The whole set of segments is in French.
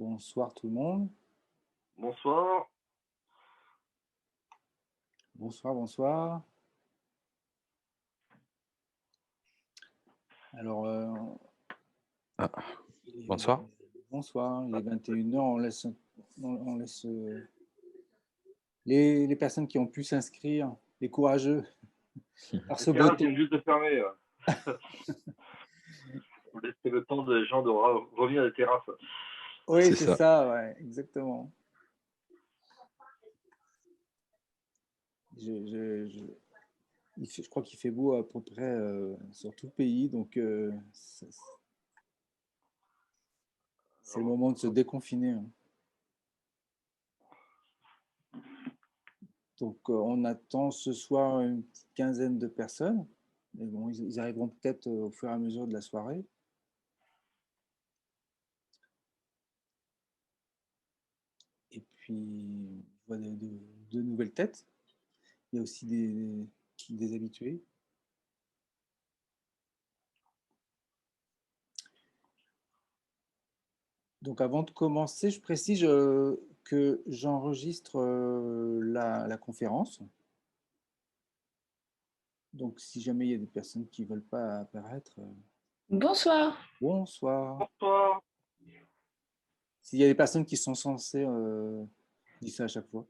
Bonsoir tout le monde. Bonsoir. Bonsoir, bonsoir. Alors, Ah, il est- bonsoir. bonsoir, il est 21h, on laisse les personnes qui ont pu s'inscrire, les courageux, par Les ce beau terrasses temps. viennent juste de fermer. Vous laissez le temps des gens de revenir des terrasses. Oui, C'est c'est ça. ça, ouais, exactement. Je crois qu'il fait beau à peu près sur tout le pays, donc c'est le moment de se déconfiner, hein. Donc, on attend ce soir une petite quinzaine de personnes. Mais bon, ils arriveront peut-être au fur et à mesure de la soirée. Et puis, je vois de nouvelles têtes. Il y a aussi des habitués. Donc, avant de commencer, je précise que j'enregistre la conférence. Donc, si jamais il y a des personnes qui ne veulent pas apparaître, Bonsoir. bonsoir. Bonsoir. S'il y a des personnes qui sont censées, je dis ça à chaque fois,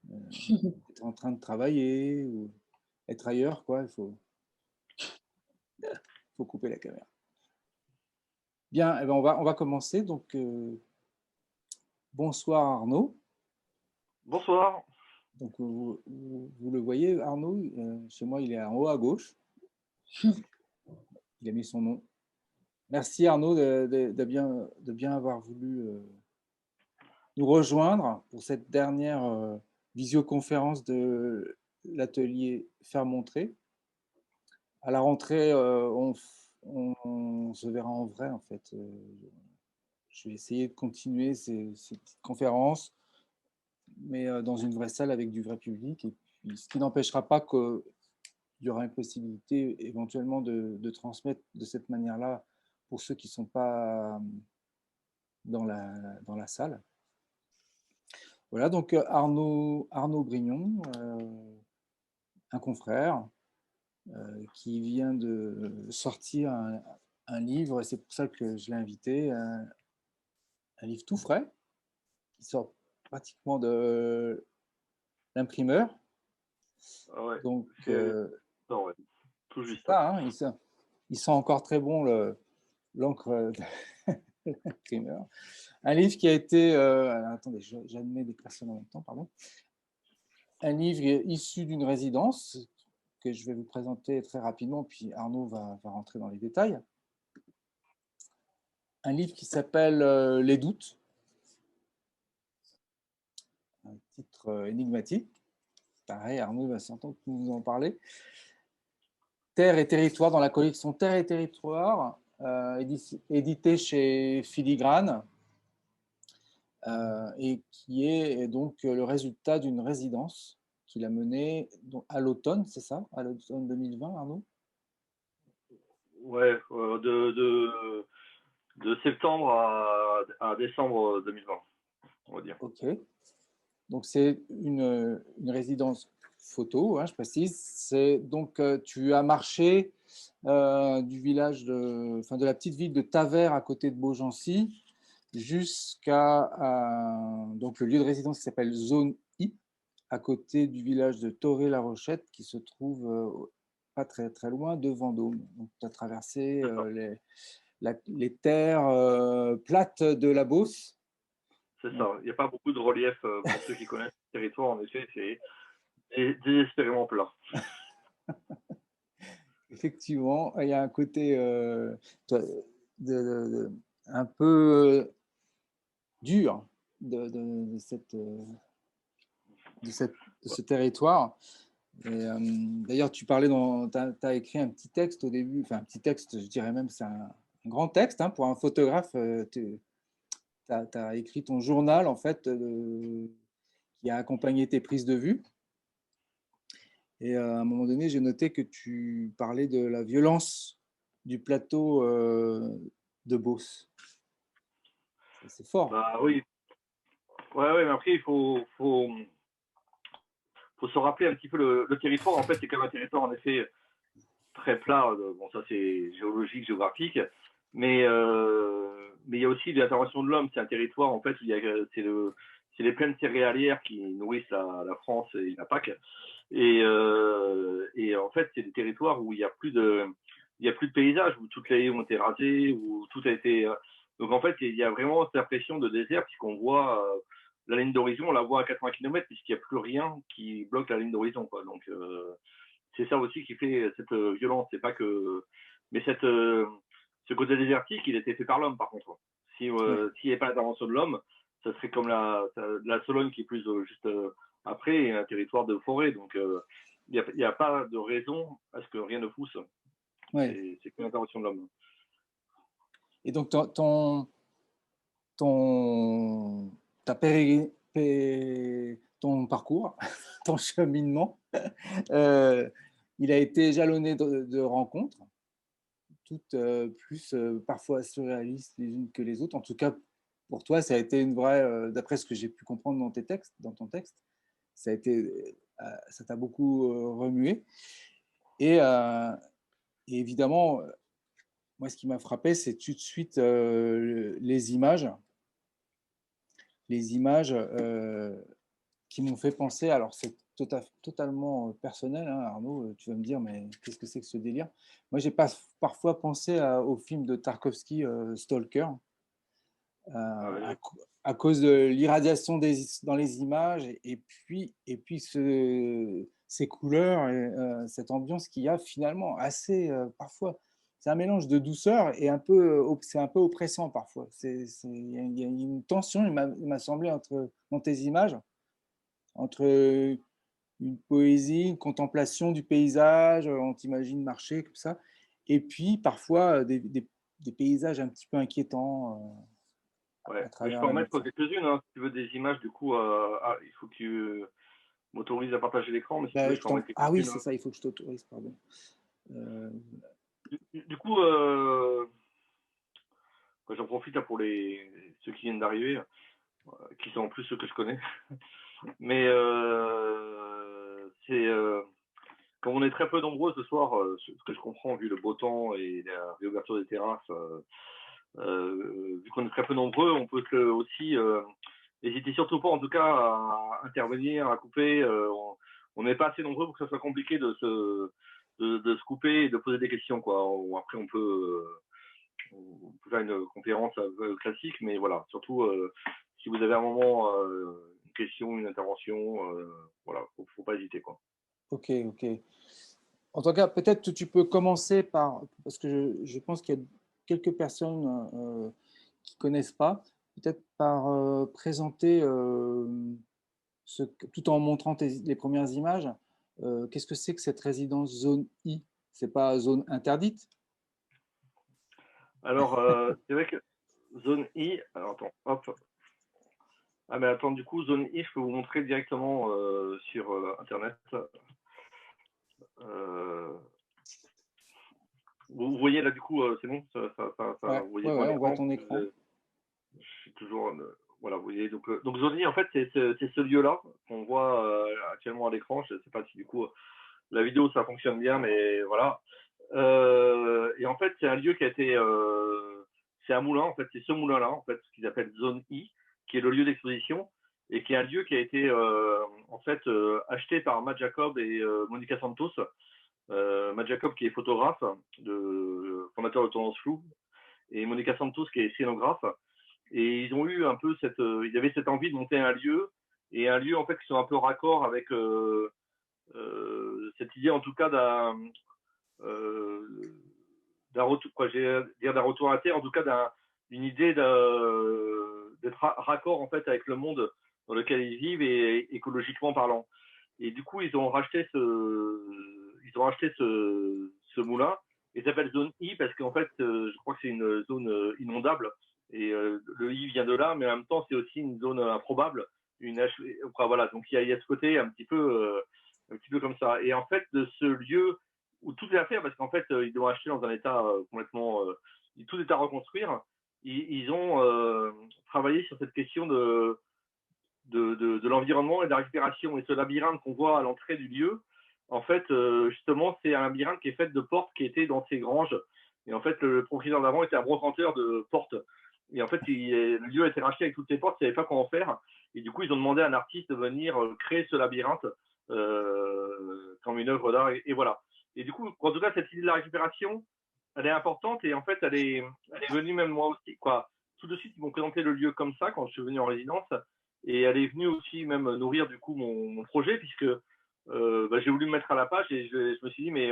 être en train de travailler ou être ailleurs, quoi, il faut couper la caméra. Bien, eh ben on va commencer. Donc, bonsoir Arnaud. Bonsoir. Donc, vous le voyez, Arnaud, chez moi, il est en haut à gauche. Il a mis son nom. Merci Arnaud de bien avoir voulu nous rejoindre pour cette dernière visioconférence de l'atelier Faire Montrer. À la rentrée, on se verra en vrai, en fait. Je vais essayer de continuer ces petites conférences, mais dans une vraie salle avec du vrai public. Et puis, ce qui n'empêchera pas qu'il y aura une possibilité éventuellement de transmettre de cette manière-là pour ceux qui ne sont pas dans la salle. Voilà, donc Arnaud Brignon, un confrère qui vient de sortir un livre, et c'est pour ça que je l'ai invité, un livre tout frais, qui sort pratiquement de l'imprimeur. Ah ouais, Donc, non, ouais, tout c'est juste. ça, hein, il sent encore très bon l'encre de l'imprimeur. Un livre qui a été... attendez, j'admets des personnes en même temps, pardon. Un livre issu d'une résidence que je vais vous présenter très rapidement, puis Arnaud va rentrer dans les détails. Un livre qui s'appelle Les doutes, un titre énigmatique. Pareil, Arnaud va s'entendre nous en parler. Terre et territoire, dans la collection Terre et territoire, édité chez Filigrane, et qui est donc le résultat d'une résidence qu'il a menée à l'automne, c'est ça? À l'automne 2020, Arnaud? Ouais, de septembre à décembre 2020, on va dire. Ok. Donc, c'est une résidence photo, hein, je précise. C'est donc, tu as marché du village de la petite ville de Tavers à côté de Beaugency jusqu'à donc le lieu de résidence qui s'appelle Zone I, à côté du village de Toré-la-Rochette qui se trouve pas très, très loin de Vendôme. Donc, tu as traversé les terres plates de la Beauce. C'est ça. Il n'y a pas beaucoup de relief pour ceux qui connaissent le territoire. En effet, c'est désespérément plat. Effectivement, il y a un côté un peu dur de ce territoire. D'ailleurs, tu parlais tu as écrit un petit texte au début, enfin un petit texte, je dirais même, c'est un grand texte, hein, pour un photographe. Tu as écrit ton journal, en fait, qui a accompagné tes prises de vue. Et à un moment donné, j'ai noté que tu parlais de la violence du plateau de Beauce. C'est fort. Bah oui. Ouais, mais après, il faut se rappeler un petit peu le territoire. En fait, c'est quand même un territoire, en effet, très plat. Bon, ça, c'est géologique, géographique. Mais il y a aussi l'intervention de l'homme. C'est un territoire, en fait, où c'est les plaines céréalières qui nourrissent la France et la PAC. Et en fait, c'est des territoires où il y a plus de paysages, où toutes les haies ont été rasées, où tout a été. Donc en fait, il y a vraiment cette impression de désert, puisqu'on voit la ligne d'horizon, on la voit à 80 km, puisqu'il n'y a plus rien qui bloque la ligne d'horizon, quoi. Donc c'est ça aussi qui fait cette violence. C'est pas que, mais ce côté désertique, il a été fait par l'homme, par contre. S'il n'y avait pas l'intervention de l'homme, ça serait comme la Sologne qui est plus juste après, un territoire de forêt. Donc il n'y a pas de raison à ce que rien ne pousse. Ouais. C'est que l'intervention de l'homme. Et donc, ton parcours, ton cheminement, il a été jalonné de rencontres, toutes plus parfois surréalistes les unes que les autres. En tout cas, pour toi, ça a été une vraie, d'après ce que j'ai pu comprendre dans ton texte, ça t'a beaucoup remué. Et évidemment, moi, ce qui m'a frappé, c'est tout de suite les images qui m'ont fait penser. Alors, c'est totalement personnel, hein, Arnaud. Tu vas me dire, mais qu'est-ce que c'est que ce délire? Moi, j'ai parfois pensé au film de Tarkovsky, Stalker, à cause de l'irradiation dans les images, et puis ces couleurs, et cette ambiance qu'il y a finalement assez parfois. C'est un mélange de douceur et c'est un peu oppressant parfois. Il y a une tension, il m'a semblé, dans tes images, entre une poésie, une contemplation du paysage, on t'imagine marcher comme ça, et puis parfois des paysages un petit peu inquiétants. Ouais. À Mais je travers peux en la mettre nature. quelques-unes, hein, si tu veux des images. Du coup, il faut que tu m'autorises à partager l'écran, mais si tu veux, je peux en mettre Ah oui, quelques-unes. c'est ça, il faut que je t'autorise, pardon. Euh, Du coup, j'en profite là, pour ceux qui viennent d'arriver, qui sont en plus ceux que je connais. Mais comme on est très peu nombreux ce soir, ce que je comprends vu le beau temps et la réouverture des terrasses, vu qu'on est très peu nombreux, on peut aussi n'hésitez surtout pas en tout cas à intervenir, à couper. On n'est pas assez nombreux pour que ça soit compliqué de se couper et de poser des questions, quoi. Après on peut faire une conférence classique, mais voilà, surtout si vous avez un moment, une question, une intervention, voilà, faut pas hésiter, quoi. ok. En tout cas, peut-être que tu peux commencer parce que je pense qu'il y a quelques personnes qui ne connaissent pas, peut-être par présenter, tout en montrant les premières images, qu'est-ce que c'est que cette résidence zone I? C'est pas zone interdite? Alors, c'est vrai que zone I, alors attends, hop. Ah mais attends, du coup, zone I, je peux vous montrer directement sur Internet. Vous voyez là, du coup, c'est bon, Ouais, vous voyez ouais, mon ouais, on voit écran. ton écran. Je suis toujours, voilà, vous voyez. Donc zone I, en fait, c'est ce lieu-là qu'on voit actuellement à l'écran. Je ne sais pas si du coup la vidéo ça fonctionne bien, mais voilà. Et en fait, c'est un lieu qui a été, c'est un moulin. En fait, c'est ce moulin-là, en fait, ce qu'ils appellent zone I, qui est le lieu d'exposition et qui est un lieu qui a été en fait acheté par Matt Jacob et Monica Santos. Matt Jacob qui est photographe, fondateur de Tendance Floue, et Monica Santos qui est scénographe. Et ils ont eu un peu ils avaient cette envie de monter un lieu, et un lieu en fait qui sont un peu raccord avec cette idée en tout cas d'un retour, d'un retour à terre, en tout cas d'une idée d'être raccord en fait avec le monde dans lequel ils vivent et écologiquement parlant. Et du coup, ils ont racheté ce moulin. Il s'appelle zone I parce qu'en fait, je crois que c'est une zone inondable. Et le I vient de là, mais en même temps, c'est aussi une zone improbable. Enfin, voilà, donc il y a ce côté un petit peu comme ça. Et en fait, de ce lieu où tout est à faire, parce qu'en fait, ils l'ont acheté dans un état complètement. Tout est à reconstruire. Ils ont travaillé sur cette question de l'environnement et de la récupération. Et ce labyrinthe qu'on voit à l'entrée du lieu, en fait, justement, c'est un labyrinthe qui est fait de portes qui étaient dans ces granges. Et en fait, le propriétaire d'avant était un brocanteur de portes. Et en fait, le lieu a été racheté avec toutes ces portes, il ne savait pas comment faire. Et du coup, ils ont demandé à un artiste de venir créer ce labyrinthe comme une œuvre d'art. Et voilà. Et du coup, en tout cas, cette idée de la récupération, elle est importante. Et en fait, elle est venue même moi aussi, quoi. Tout de suite, ils m'ont présenté le lieu comme ça quand je suis venu en résidence. Et elle est venue aussi même nourrir du coup mon projet, puisque j'ai voulu me mettre à la page et je me suis dit, mais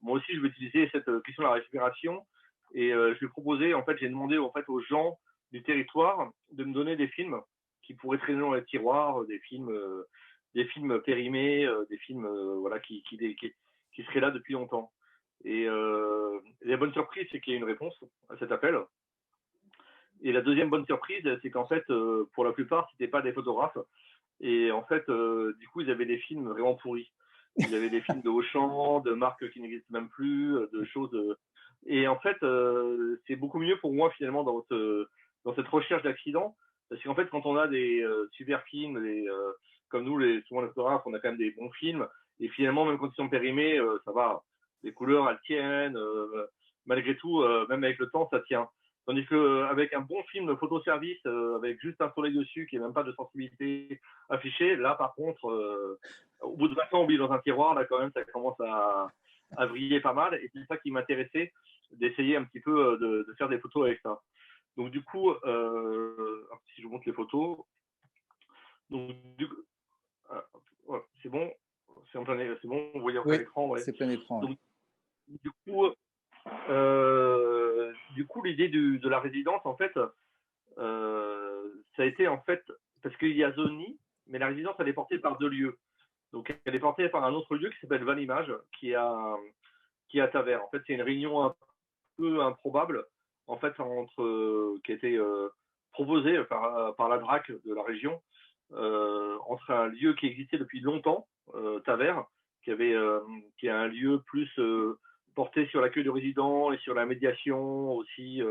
moi aussi, je vais utiliser cette question de la récupération. Et je lui ai proposé, en fait, j'ai demandé en fait, aux gens du territoire de me donner des films qui pourraient traîner dans les tiroirs, des films périmés, des films voilà, qui seraient là depuis longtemps. Et la bonne surprise, c'est qu'il y a une réponse à cet appel. Et la deuxième bonne surprise, c'est qu'en fait, pour la plupart, c'était pas des photographes. Et en fait, du coup, ils avaient des films vraiment pourris. Ils avaient des films de Auchan, de marques qui n'existent même plus, de choses. Et en fait, c'est beaucoup mieux pour moi finalement dans cette recherche d'accidents, parce qu'en fait, quand on a des super films, comme nous, souvent les photographes, on a quand même des bons films. Et finalement, même quand ils sont périmés, ça va. Les couleurs, elles tiennent. Malgré tout, même avec le temps, ça tient. Tandis qu'avec un bon film de photoservice, avec juste un soleil dessus, qui n'est même pas de sensibilité affichée, là, par contre, au bout de 20 ans, on oublie dans un tiroir, là, quand même, ça commence à vriller pas mal. Et c'est ça qui m'intéressait, d'essayer un petit peu de faire des photos avec ça. Donc, du coup, si je vous montre les photos. Donc, ouais, c'est bon. C'est bon, vous voyez en plein écran. Ouais. C'est plein écran. Donc, du coup, l'idée de la résidence, en fait, ça a été en fait parce qu'il y a Zoni, mais la résidence elle est portée par deux lieux. Donc elle est portée par un autre lieu qui s'appelle Valimage, qui est à Tavers. En fait, c'est une réunion un peu improbable, en fait, qui a été proposée par la DRAC de la région, entre un lieu qui existait depuis longtemps, Tavers, qui est un lieu plus porté sur l'accueil de résidents et sur la médiation aussi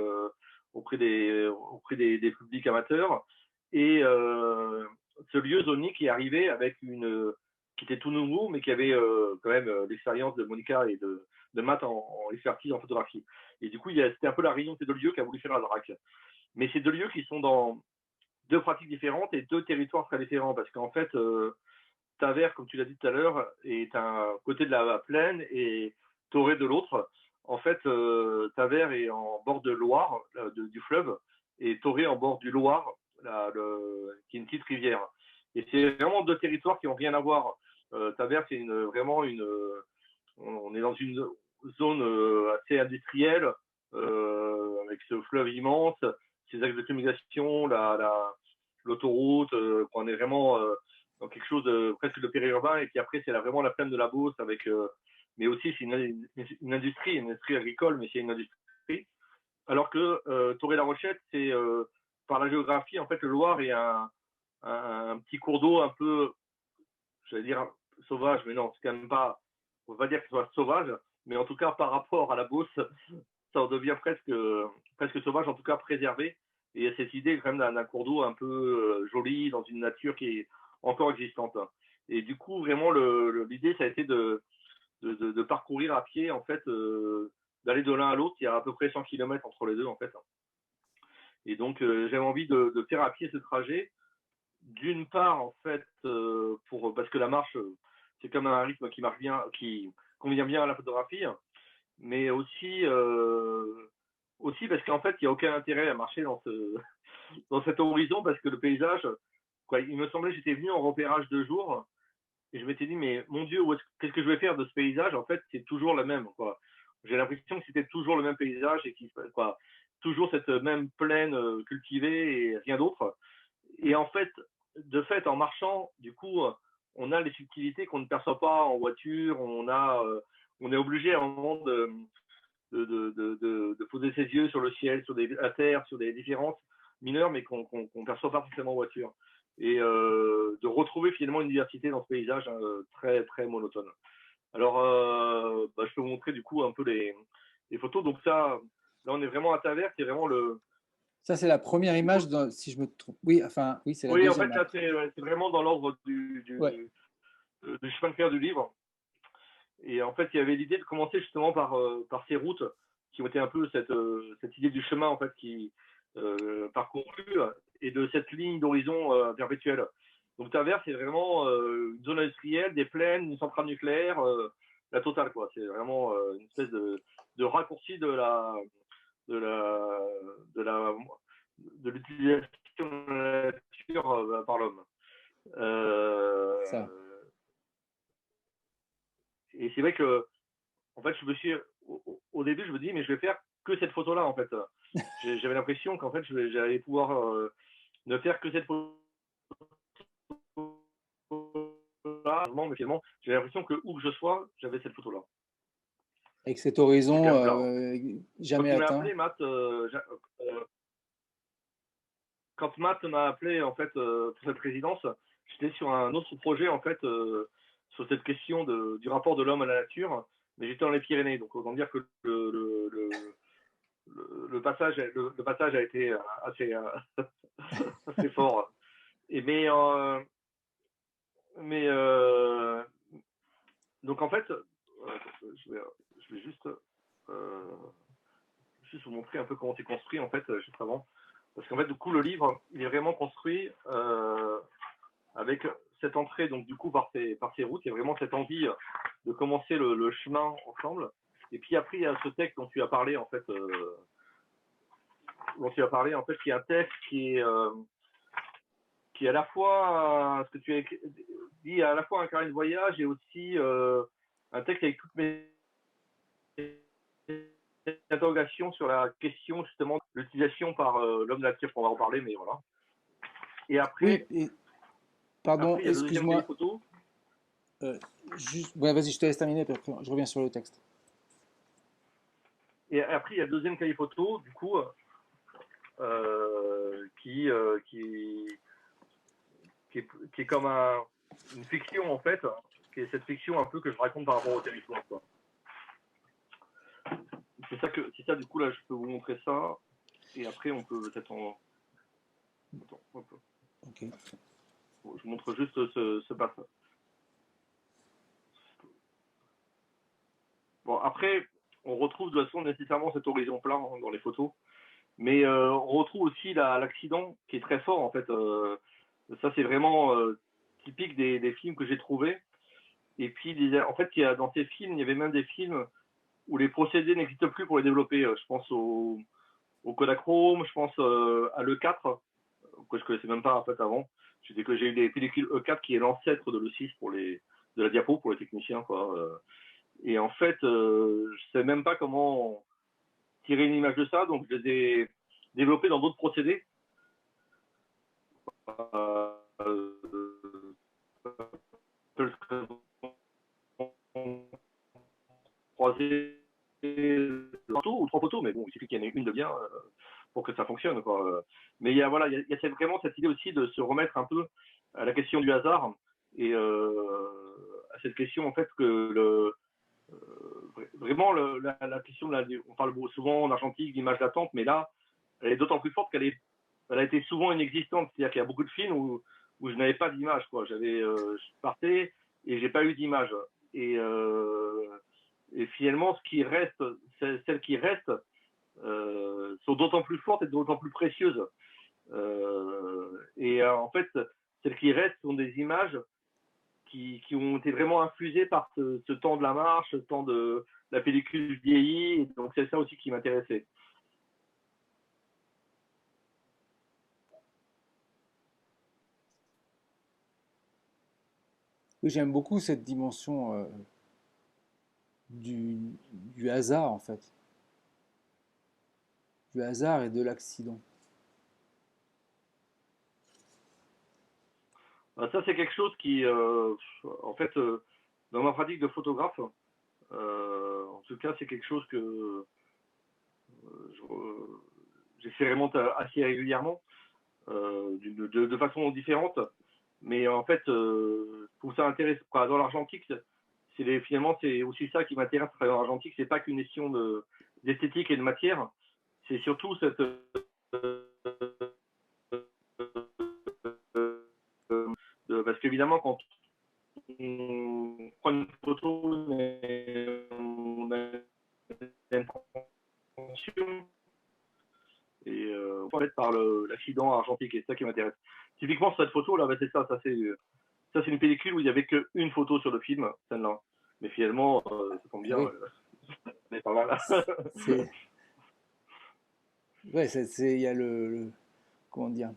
auprès des publics amateurs. Et ce lieu Zoni qui est arrivé avec qui était tout nouveau, mais qui avait quand même l'expérience de Monica et de Matt en expertise en photographie. Et du coup, c'était un peu la réunion de ces deux lieux qui a voulu faire la DRAC. Mais ces deux lieux qui sont dans deux pratiques différentes et deux territoires très différents, parce qu'en fait, Tavers, comme tu l'as dit tout à l'heure, est un côté de la plaine et Toré de l'autre. En fait, Tavers est en bord de Loire, du fleuve, et Toré en bord du Loire, qui est une petite rivière. Et c'est vraiment deux territoires qui n'ont rien à voir. Tavers, c'est on est dans une zone assez industrielle, avec ce fleuve immense, ces axes de communication, l'autoroute, on est vraiment dans quelque chose presque de périurbain. Et puis après, c'est vraiment la plaine de la Beauce, mais aussi c'est une industrie agricole, mais c'est une industrie. Alors que Toré-la-Rochette, c'est par la géographie, en fait, le Loire est un petit cours d'eau un peu, j'allais dire sauvage, mais non, c'est quand même pas, on va pas dire que ce soit sauvage, mais en tout cas par rapport à la Beauce, ça en devient presque sauvage, en tout cas préservé. Et il y a cette idée quand même d'un cours d'eau un peu joli, dans une nature qui est encore existante. Et du coup, vraiment, l'idée, ça a été de parcourir à pied, en fait, d'aller de l'un à l'autre. Il y a à peu près 100 km entre les deux, en fait. Et donc, j'avais envie de faire à pied ce trajet. D'une part, en fait, parce que la marche, c'est comme un rythme qui marche bien, qui convient bien à la photographie, mais aussi parce qu'en fait, il n'y a aucun intérêt à marcher dans cet horizon, parce que le paysage, il me semblait que j'étais venu en repérage de jour, et je m'étais dit, mais mon Dieu, qu'est-ce que je vais faire de ce paysage? En fait, c'est toujours le même, quoi. J'ai l'impression que c'était toujours le même paysage, et toujours cette même plaine cultivée et rien d'autre. Et en fait, en marchant, du coup, on a les subtilités qu'on ne perçoit pas en voiture. On est obligé à un moment de poser ses yeux sur le ciel, sur la terre, sur des différences mineures, mais qu'on ne perçoit pas forcément en voiture. Et de retrouver finalement une diversité dans ce paysage très, très monotone. Alors, je peux vous montrer du coup un peu les photos. Donc ça, là, on est vraiment à Tavers, c'est vraiment Ça, c'est la première image, si je me trompe. Oui, enfin, oui, c'est la Oui, en deuxième. fait, là, c'est vraiment dans l'ordre du chemin de fer du livre. Et en fait, il y avait l'idée de commencer justement par ces routes qui ont été un peu cette idée du chemin en fait qui parcouru et de cette ligne d'horizon perpétuelle. Donc Tavers, c'est vraiment une zone industrielle, des plaines, une centrale nucléaire, la totale quoi. C'est vraiment une espèce de raccourci de l'utilisation de la nature par l'homme. Ça. Et c'est vrai que en fait, je me suis au début, je me dis mais je vais faire que cette photo-là en fait. J'avais l'impression qu'en fait, j'allais pouvoir ne faire que cette photo-là. Mais finalement, j'avais l'impression que où que je sois, j'avais cette photo-là. Avec cet horizon jamais quand il m'a atteint. appelé, Matt, quand Matt m'a appelé en fait pour cette résidence, j'étais sur un autre projet en fait sur cette question du rapport de l'homme à la nature, mais j'étais dans les Pyrénées, donc autant dire que le passage a été assez assez fort. Et donc en fait, je vais juste vous montrer un peu comment c'est construit en fait juste avant, parce qu'en fait du coup le livre il est vraiment construit avec cette entrée donc du coup par ces routes, il y a vraiment cette envie de commencer le chemin ensemble. Et puis après il y a ce texte dont tu as parlé en fait, qui est un texte qui est à la fois ce que tu as dit, à la fois un carnet de voyage et aussi un texte avec toutes mes interrogations sur la question justement de l'utilisation par l'homme nature, on va en parler, mais voilà. Et après, oui, pardon, excuse-moi. Ouais, vas-y, je te laisse terminer, puis après, je reviens sur le texte. Et après, il y a le deuxième cahier photo, du coup, qui est comme une fiction en fait, qui est cette fiction un peu que je raconte par rapport au territoire, quoi. C'est ça du coup là, je peux vous montrer ça, et après on peut peut-être Attends, hop. Ok. Bon, je vous montre juste ce passage. Bon, après, on retrouve de toute façon nécessairement cet horizon plat dans les photos, mais on retrouve aussi l'accident qui est très fort en fait. Ça c'est vraiment typique des films que j'ai trouvés. Et puis en fait, dans ces films, il y avait même des films où les procédés n'existent plus pour les développer. Je pense au Kodachrome, je pense à l'E4, que je connaissais même pas en fait avant. J'ai eu des pellicules E4 qui est l'ancêtre de l'E6 de la diapo pour les techniciens, quoi. Et en fait, je sais même pas comment tirer une image de ça, donc je les ai développés dans d'autres procédés. Croiser ou trois photos, mais bon, il suffit qu'il y en ait une de bien pour que ça fonctionne, quoi. Mais il y a vraiment cette idée aussi de se remettre un peu à la question du hasard et à cette question en fait que vraiment la question, on parle souvent en argentique d'image latente, mais là, elle est d'autant plus forte qu'elle a été souvent inexistante. C'est-à-dire qu'il y a beaucoup de films où je n'avais pas d'image, quoi. Je partais et j'ai pas eu d'image. Et finalement, celles qui restent sont d'autant plus fortes et d'autant plus précieuses. En fait, celles qui restent sont des images qui ont été vraiment infusées par ce temps de la marche, ce temps de la pellicule vieillie. Donc c'est ça aussi qui m'intéressait. Oui, j'aime beaucoup cette dimension du hasard, en fait. Du hasard et de l'accident. Ça, c'est quelque chose qui, en fait, dans ma pratique de photographe, en tout cas, c'est quelque chose que j'expérimente assez régulièrement, de façon différente. Mais en fait, je trouve ça intéressant. Dans l'argentique, finalement, c'est aussi ça qui m'intéresse dans l'argentique. C'est pas qu'une question d'esthétique et de matière. C'est surtout parce qu'évidemment, quand on prend une photo, on a une intention, et en fait, par l'accident argentique, et c'est ça qui m'intéresse. Typiquement, cette photo-là, bah, c'est ça, c'est une pellicule où il n'y avait qu'une photo sur le film, celle-là. Mais finalement, ça tombe bien, Oui, on est pas mal. c'est, ouais, il y a comment dire,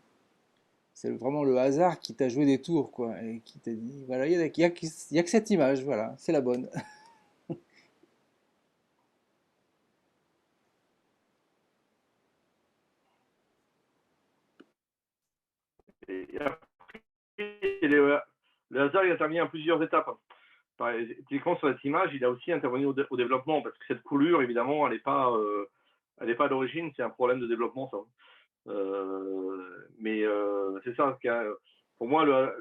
c'est vraiment le hasard qui t'a joué des tours, quoi, et qui t'a dit, voilà, il y a que cette image, voilà, c'est la bonne. Et après, le hasard, il intervient à plusieurs étapes. Typiquement, sur cette image, il a aussi intervenu au développement, parce que cette coulure, évidemment, elle n'est pas d'origine, c'est un problème de développement, ça. Mais c'est ça, pour moi,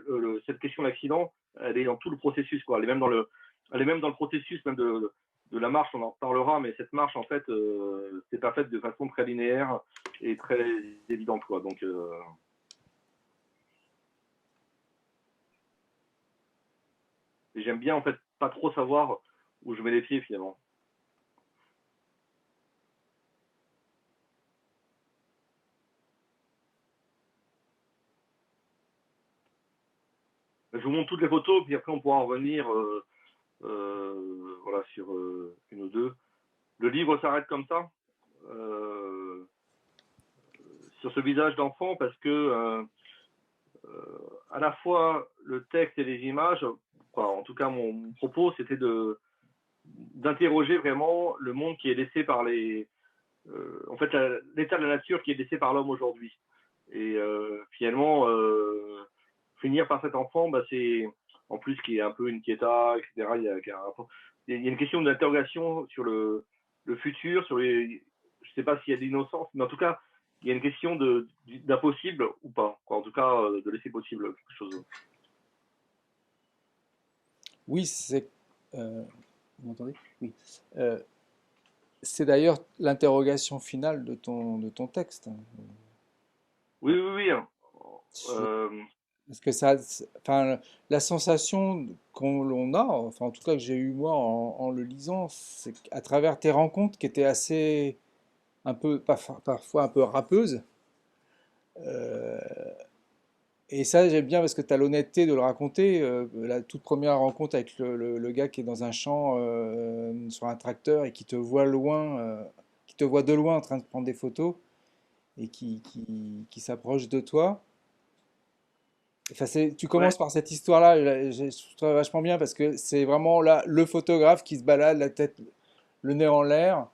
cette question d'accident, elle est dans tout le processus, quoi. Elle est même dans le processus même de la marche, on en reparlera, mais cette marche, en fait, c'est pas faite de façon très linéaire et très évidente, quoi. Donc, j'aime bien, en fait, pas trop savoir où je mets les pieds, finalement. Je vous montre toutes les photos, puis après, on pourra en revenir voilà, sur une ou deux. Le livre s'arrête comme ça, sur ce visage d'enfant, parce que à la fois le texte et les images, quoi, en tout cas mon propos, c'était d'interroger vraiment le monde qui est laissé par en fait, l'état de la nature qui est laissé par l'homme aujourd'hui. Et finalement, finir par cet enfant, bah, c'est en plus qui est un peu une quieta, etc. Il y a une question d'interrogation sur le futur, je ne sais pas s'il y a de l'innocence, mais en tout cas, il y a une question d'impossible ou pas, quoi. En tout cas, de laisser possible quelque chose. Oui, vous m'entendez? Oui. Euh, c'est d'ailleurs l'interrogation finale de ton texte. Oui, oui, oui. C'est- Euh, Parce que enfin, la sensation qu'on l'on a, enfin en tout cas que j'ai eu moi en le lisant, c'est qu'à travers tes rencontres qui étaient assez, un peu, parfois un peu râpeuses, euh, et ça j'aime bien parce que tu as l'honnêteté de le raconter, la toute première rencontre avec le gars qui est dans un champ sur un tracteur et qui te voit loin, qui te voit de loin en train de prendre des photos et qui s'approche de toi. Enfin, tu ouais. commences par cette histoire-là, je trouve ça vachement bien parce que c'est vraiment là le photographe qui se balade, la tête, le nez en l'air.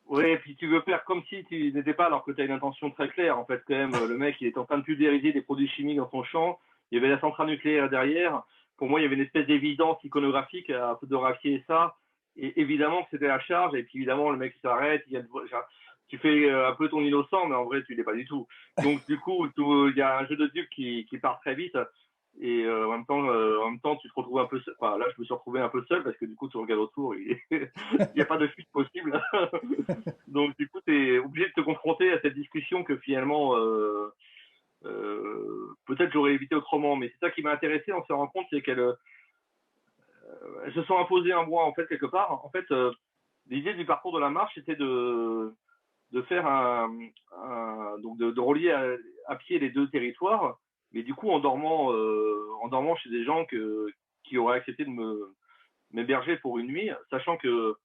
Oui, et puis tu veux faire comme si tu n'étais pas, alors que tu as une intention très claire. En fait, quand même, le mec, il est en train de pulvériser des produits chimiques dans son champ. Il y avait la centrale nucléaire derrière. Pour moi, il y avait une espèce d'évidence iconographique à photographier ça. Et évidemment que c'était la charge. Et puis évidemment, le mec il s'arrête. Tu fais un peu ton innocent, mais en vrai, tu l'es pas du tout. Donc du coup, il y a un jeu de dupes qui part très vite. Et en même temps, tu te retrouves un peu seul. Enfin, là, je me suis retrouvé un peu seul parce que du coup, tu regardes autour, il n'y a pas de fuite possible. Donc, du coup, tu es obligé de te confronter à cette discussion que finalement, peut-être j'aurais évité autrement. Mais c'est ça qui m'a intéressé dans ces rencontres, c'est qu'elles se sont imposées à moi, en fait, quelque part. En fait, l'idée du parcours de la marche, c'était de faire donc de relier à pied les deux territoires, mais du coup en dormant chez des gens qui auraient accepté de m'héberger pour une nuit, sachant que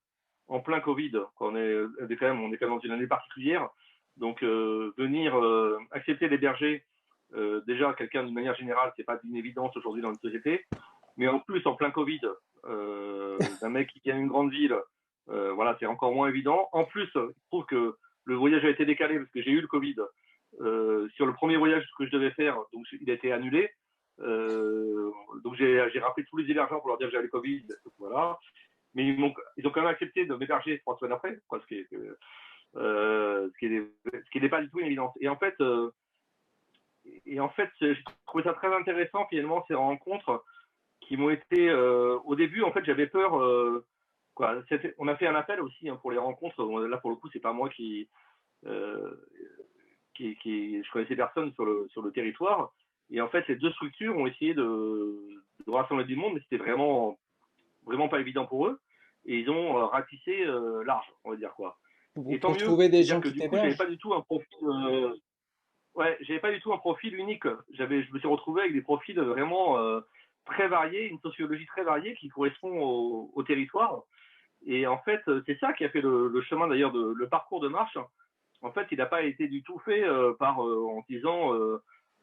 en plein Covid, on est quand même dans une année particulière, donc venir accepter d'héberger déjà quelqu'un d'une manière générale, c'est pas d'une évidence aujourd'hui dans notre société, mais en plus en plein Covid, d'un mec qui vient d'une grande ville, voilà, c'est encore moins évident. En plus, il trouve que le voyage a été décalé parce que j'ai eu le Covid sur le premier voyage que je devais faire, donc il a été annulé. Donc j'ai rappelé tous les hébergeurs pour leur dire que j'avais le Covid, voilà. Mais ils ont quand même accepté de m'héberger 3 semaines après, quoi, ce qui n'est pas du tout une évidence. Et en fait, j'ai trouvé ça très intéressant finalement ces rencontres qui m'ont été au début en fait j'avais peur quoi. On a fait un appel aussi hein, pour les rencontres. Là pour le coup c'est pas moi euh, je connaissais personne sur le territoire. Et en fait, ces deux structures ont essayé de rassembler du monde, mais c'était vraiment pas évident pour eux. Et ils ont ratissé large, on va dire quoi. Et tant Pour mieux. trouver des C'est-à-dire gens que qui du coup, j'avais pas t'hébergent. du tout un profil. Ouais, j'avais pas du tout un profil unique. Je me suis retrouvé avec des profils vraiment très variés, une sociologie très variée qui correspond au territoire. Et en fait, c'est ça qui a fait le chemin d'ailleurs, le parcours de marche. En fait, il n'a pas été du tout fait en disant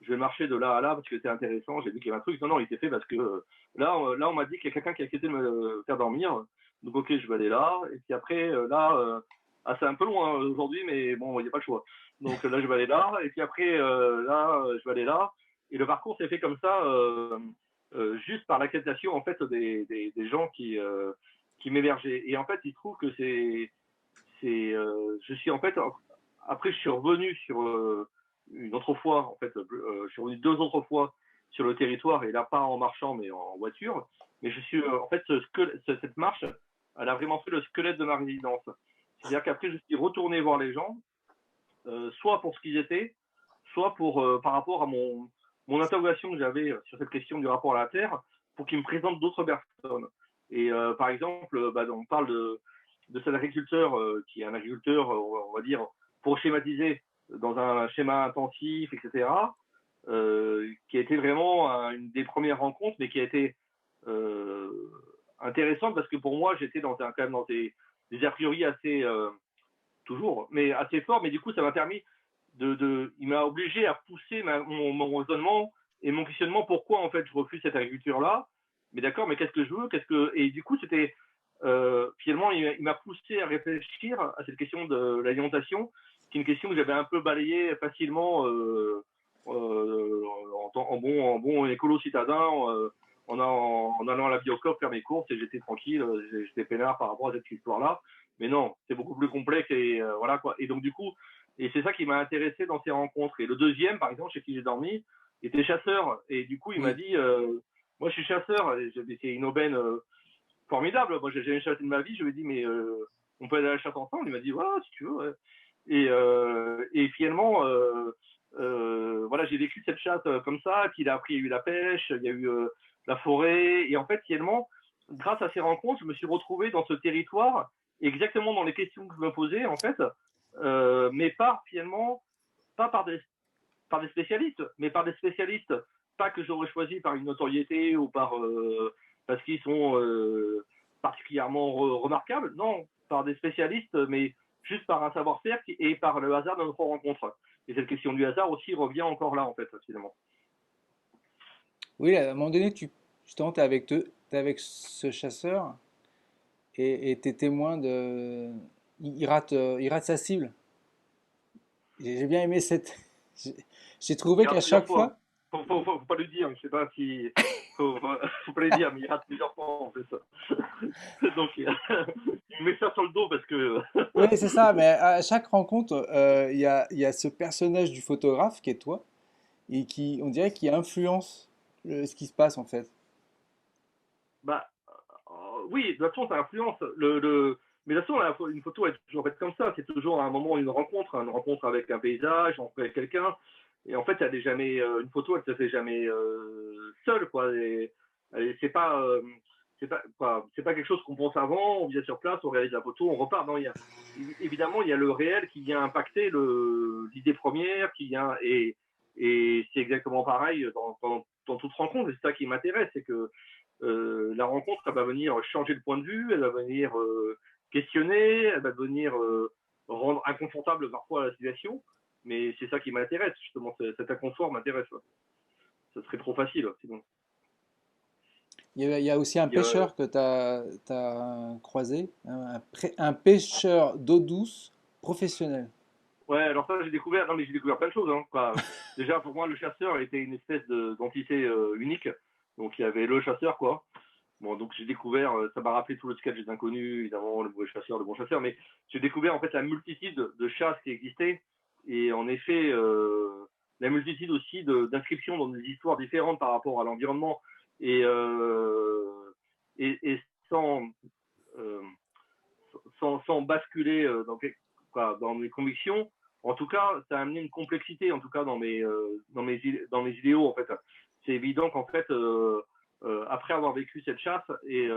je vais marcher de là à là parce que c'est intéressant, j'ai vu qu'il y avait un truc. Non, non, il s'est fait parce que là, on m'a dit qu'il y a quelqu'un qui a accepté de me faire dormir. Donc, ok, je vais aller là. Et puis après, c'est un peu loin aujourd'hui, mais bon, il n'y a pas le choix. Donc là, je vais aller là. Et puis après, je vais aller là. Et le parcours s'est fait comme ça, juste par l'acceptation en fait des gens qui m'hébergeaient. Et en fait, il se trouve que je suis en fait après je suis revenu sur une autre fois en fait je suis revenu deux autres fois sur le territoire et là pas en marchant mais en voiture, mais je suis en fait cette marche elle a vraiment fait le squelette de ma résidence, c'est-à-dire qu'après je suis retourné voir les gens soit pour ce qu'ils étaient, soit pour par rapport à mon interrogation que j'avais sur cette question du rapport à la terre, pour qu'ils me présentent d'autres personnes. Et par exemple, on parle de cet agriculteur qui est un agriculteur, on va dire, pour schématiser, dans un schéma intensif, etc., qui a été vraiment une des premières rencontres, mais qui a été euh, intéressante parce que pour moi, j'étais quand même dans des a priori assez, toujours, mais assez forts, mais du coup, ça m'a permis il m'a obligé à pousser mon raisonnement et mon questionnement pourquoi en fait je refuse cette agriculture-là. Mais d'accord, mais qu'est-ce que je veux, et du coup c'était finalement il m'a poussé à réfléchir à cette question de l'alimentation, qui est une question que j'avais un peu balayée facilement en bon écolo citadin. En allant à la Biocoop faire mes courses et j'étais tranquille, j'étais peinard par rapport à cette histoire-là. Mais non, c'est beaucoup plus complexe et voilà quoi. Et donc du coup, et c'est ça qui m'a intéressé dans ces rencontres. Et le deuxième, par exemple, chez qui j'ai dormi, était chasseur. Et du coup, il m'a Oui. dit, moi je suis chasseur, c'est une aubaine formidable. Moi j'ai jamais chassé de ma vie, je lui ai dit, mais on peut aller à la chasse ensemble. Il m'a dit, ouais, si tu veux. Ouais. Et finalement, voilà, j'ai vécu cette chasse comme ça, puis il a appris, il y a eu la pêche, il y a eu la forêt. Et en fait, finalement, grâce à ces rencontres, je me suis retrouvé dans ce territoire, exactement dans les questions que je me posais, en fait, mais finalement, pas par des spécialistes, mais par des spécialistes, pas que j'aurais choisi par une notoriété ou parce qu'ils sont particulièrement remarquables, non, par des spécialistes, mais juste par un savoir-faire et par le hasard de notre rencontre. Et cette question du hasard aussi revient encore là, en fait, finalement. Oui, à un moment donné, justement, t'es avec ce chasseur et t'es témoin de. Il rate sa cible. J'ai bien aimé cette. J'ai j'ai trouvé Il qu'à rate plusieurs chaque fois. fois. Faut pas le dire, je sais pas si. Faut pas le dire, mais il rate plusieurs fois en fait. Donc il met ça sur le dos parce que. Oui, c'est ça, mais à chaque rencontre, il y a ce personnage du photographe qui est toi et qui, on dirait, qui influence ce qui se passe en fait. Bah, oui, de toute façon, ça influence. Mais de toute façon, une photo est toujours faite comme ça. C'est toujours à un moment une rencontre avec un paysage, une rencontre avec quelqu'un. Et en fait, elle est jamais, une photo, elle se fait jamais seule, quoi. C'est pas, c'est pas quelque chose qu'on pense avant. On vient sur place, on réalise la photo, on repart. Non, évidemment, il y a le réel qui vient impacter l'idée première, et c'est exactement pareil dans toute rencontre. Et c'est ça qui m'intéresse, c'est que la rencontre, elle va venir changer le point de vue, elle va venir questionner, elle va venir rendre inconfortable parfois la situation. Mais c'est ça qui m'intéresse, justement, cet inconfort m'intéresse. Ce serait trop facile, sinon. Il y a aussi un Et, pêcheur que tu as, croisé, un pêcheur d'eau douce professionnel. ouais, alors ça, j'ai découvert plein de choses. Hein, quoi. Déjà, pour moi, le chasseur était une espèce d'entité unique. Donc, il y avait le chasseur, quoi. Bon, donc j'ai découvert, ça m'a rappelé tout le sketch des inconnus, évidemment, le mauvais chasseur, le bon chasseur, mais j'ai découvert en fait la multitude de chasses qui existaient, et en effet, la multitude aussi d'inscriptions dans des histoires différentes par rapport à l'environnement, et, et euh, sans basculer dans les convictions, En tout cas, ça a amené une complexité, en tout cas, dans mes idéaux, en fait. C'est évident qu'en fait, après avoir vécu cette chasse, j'ai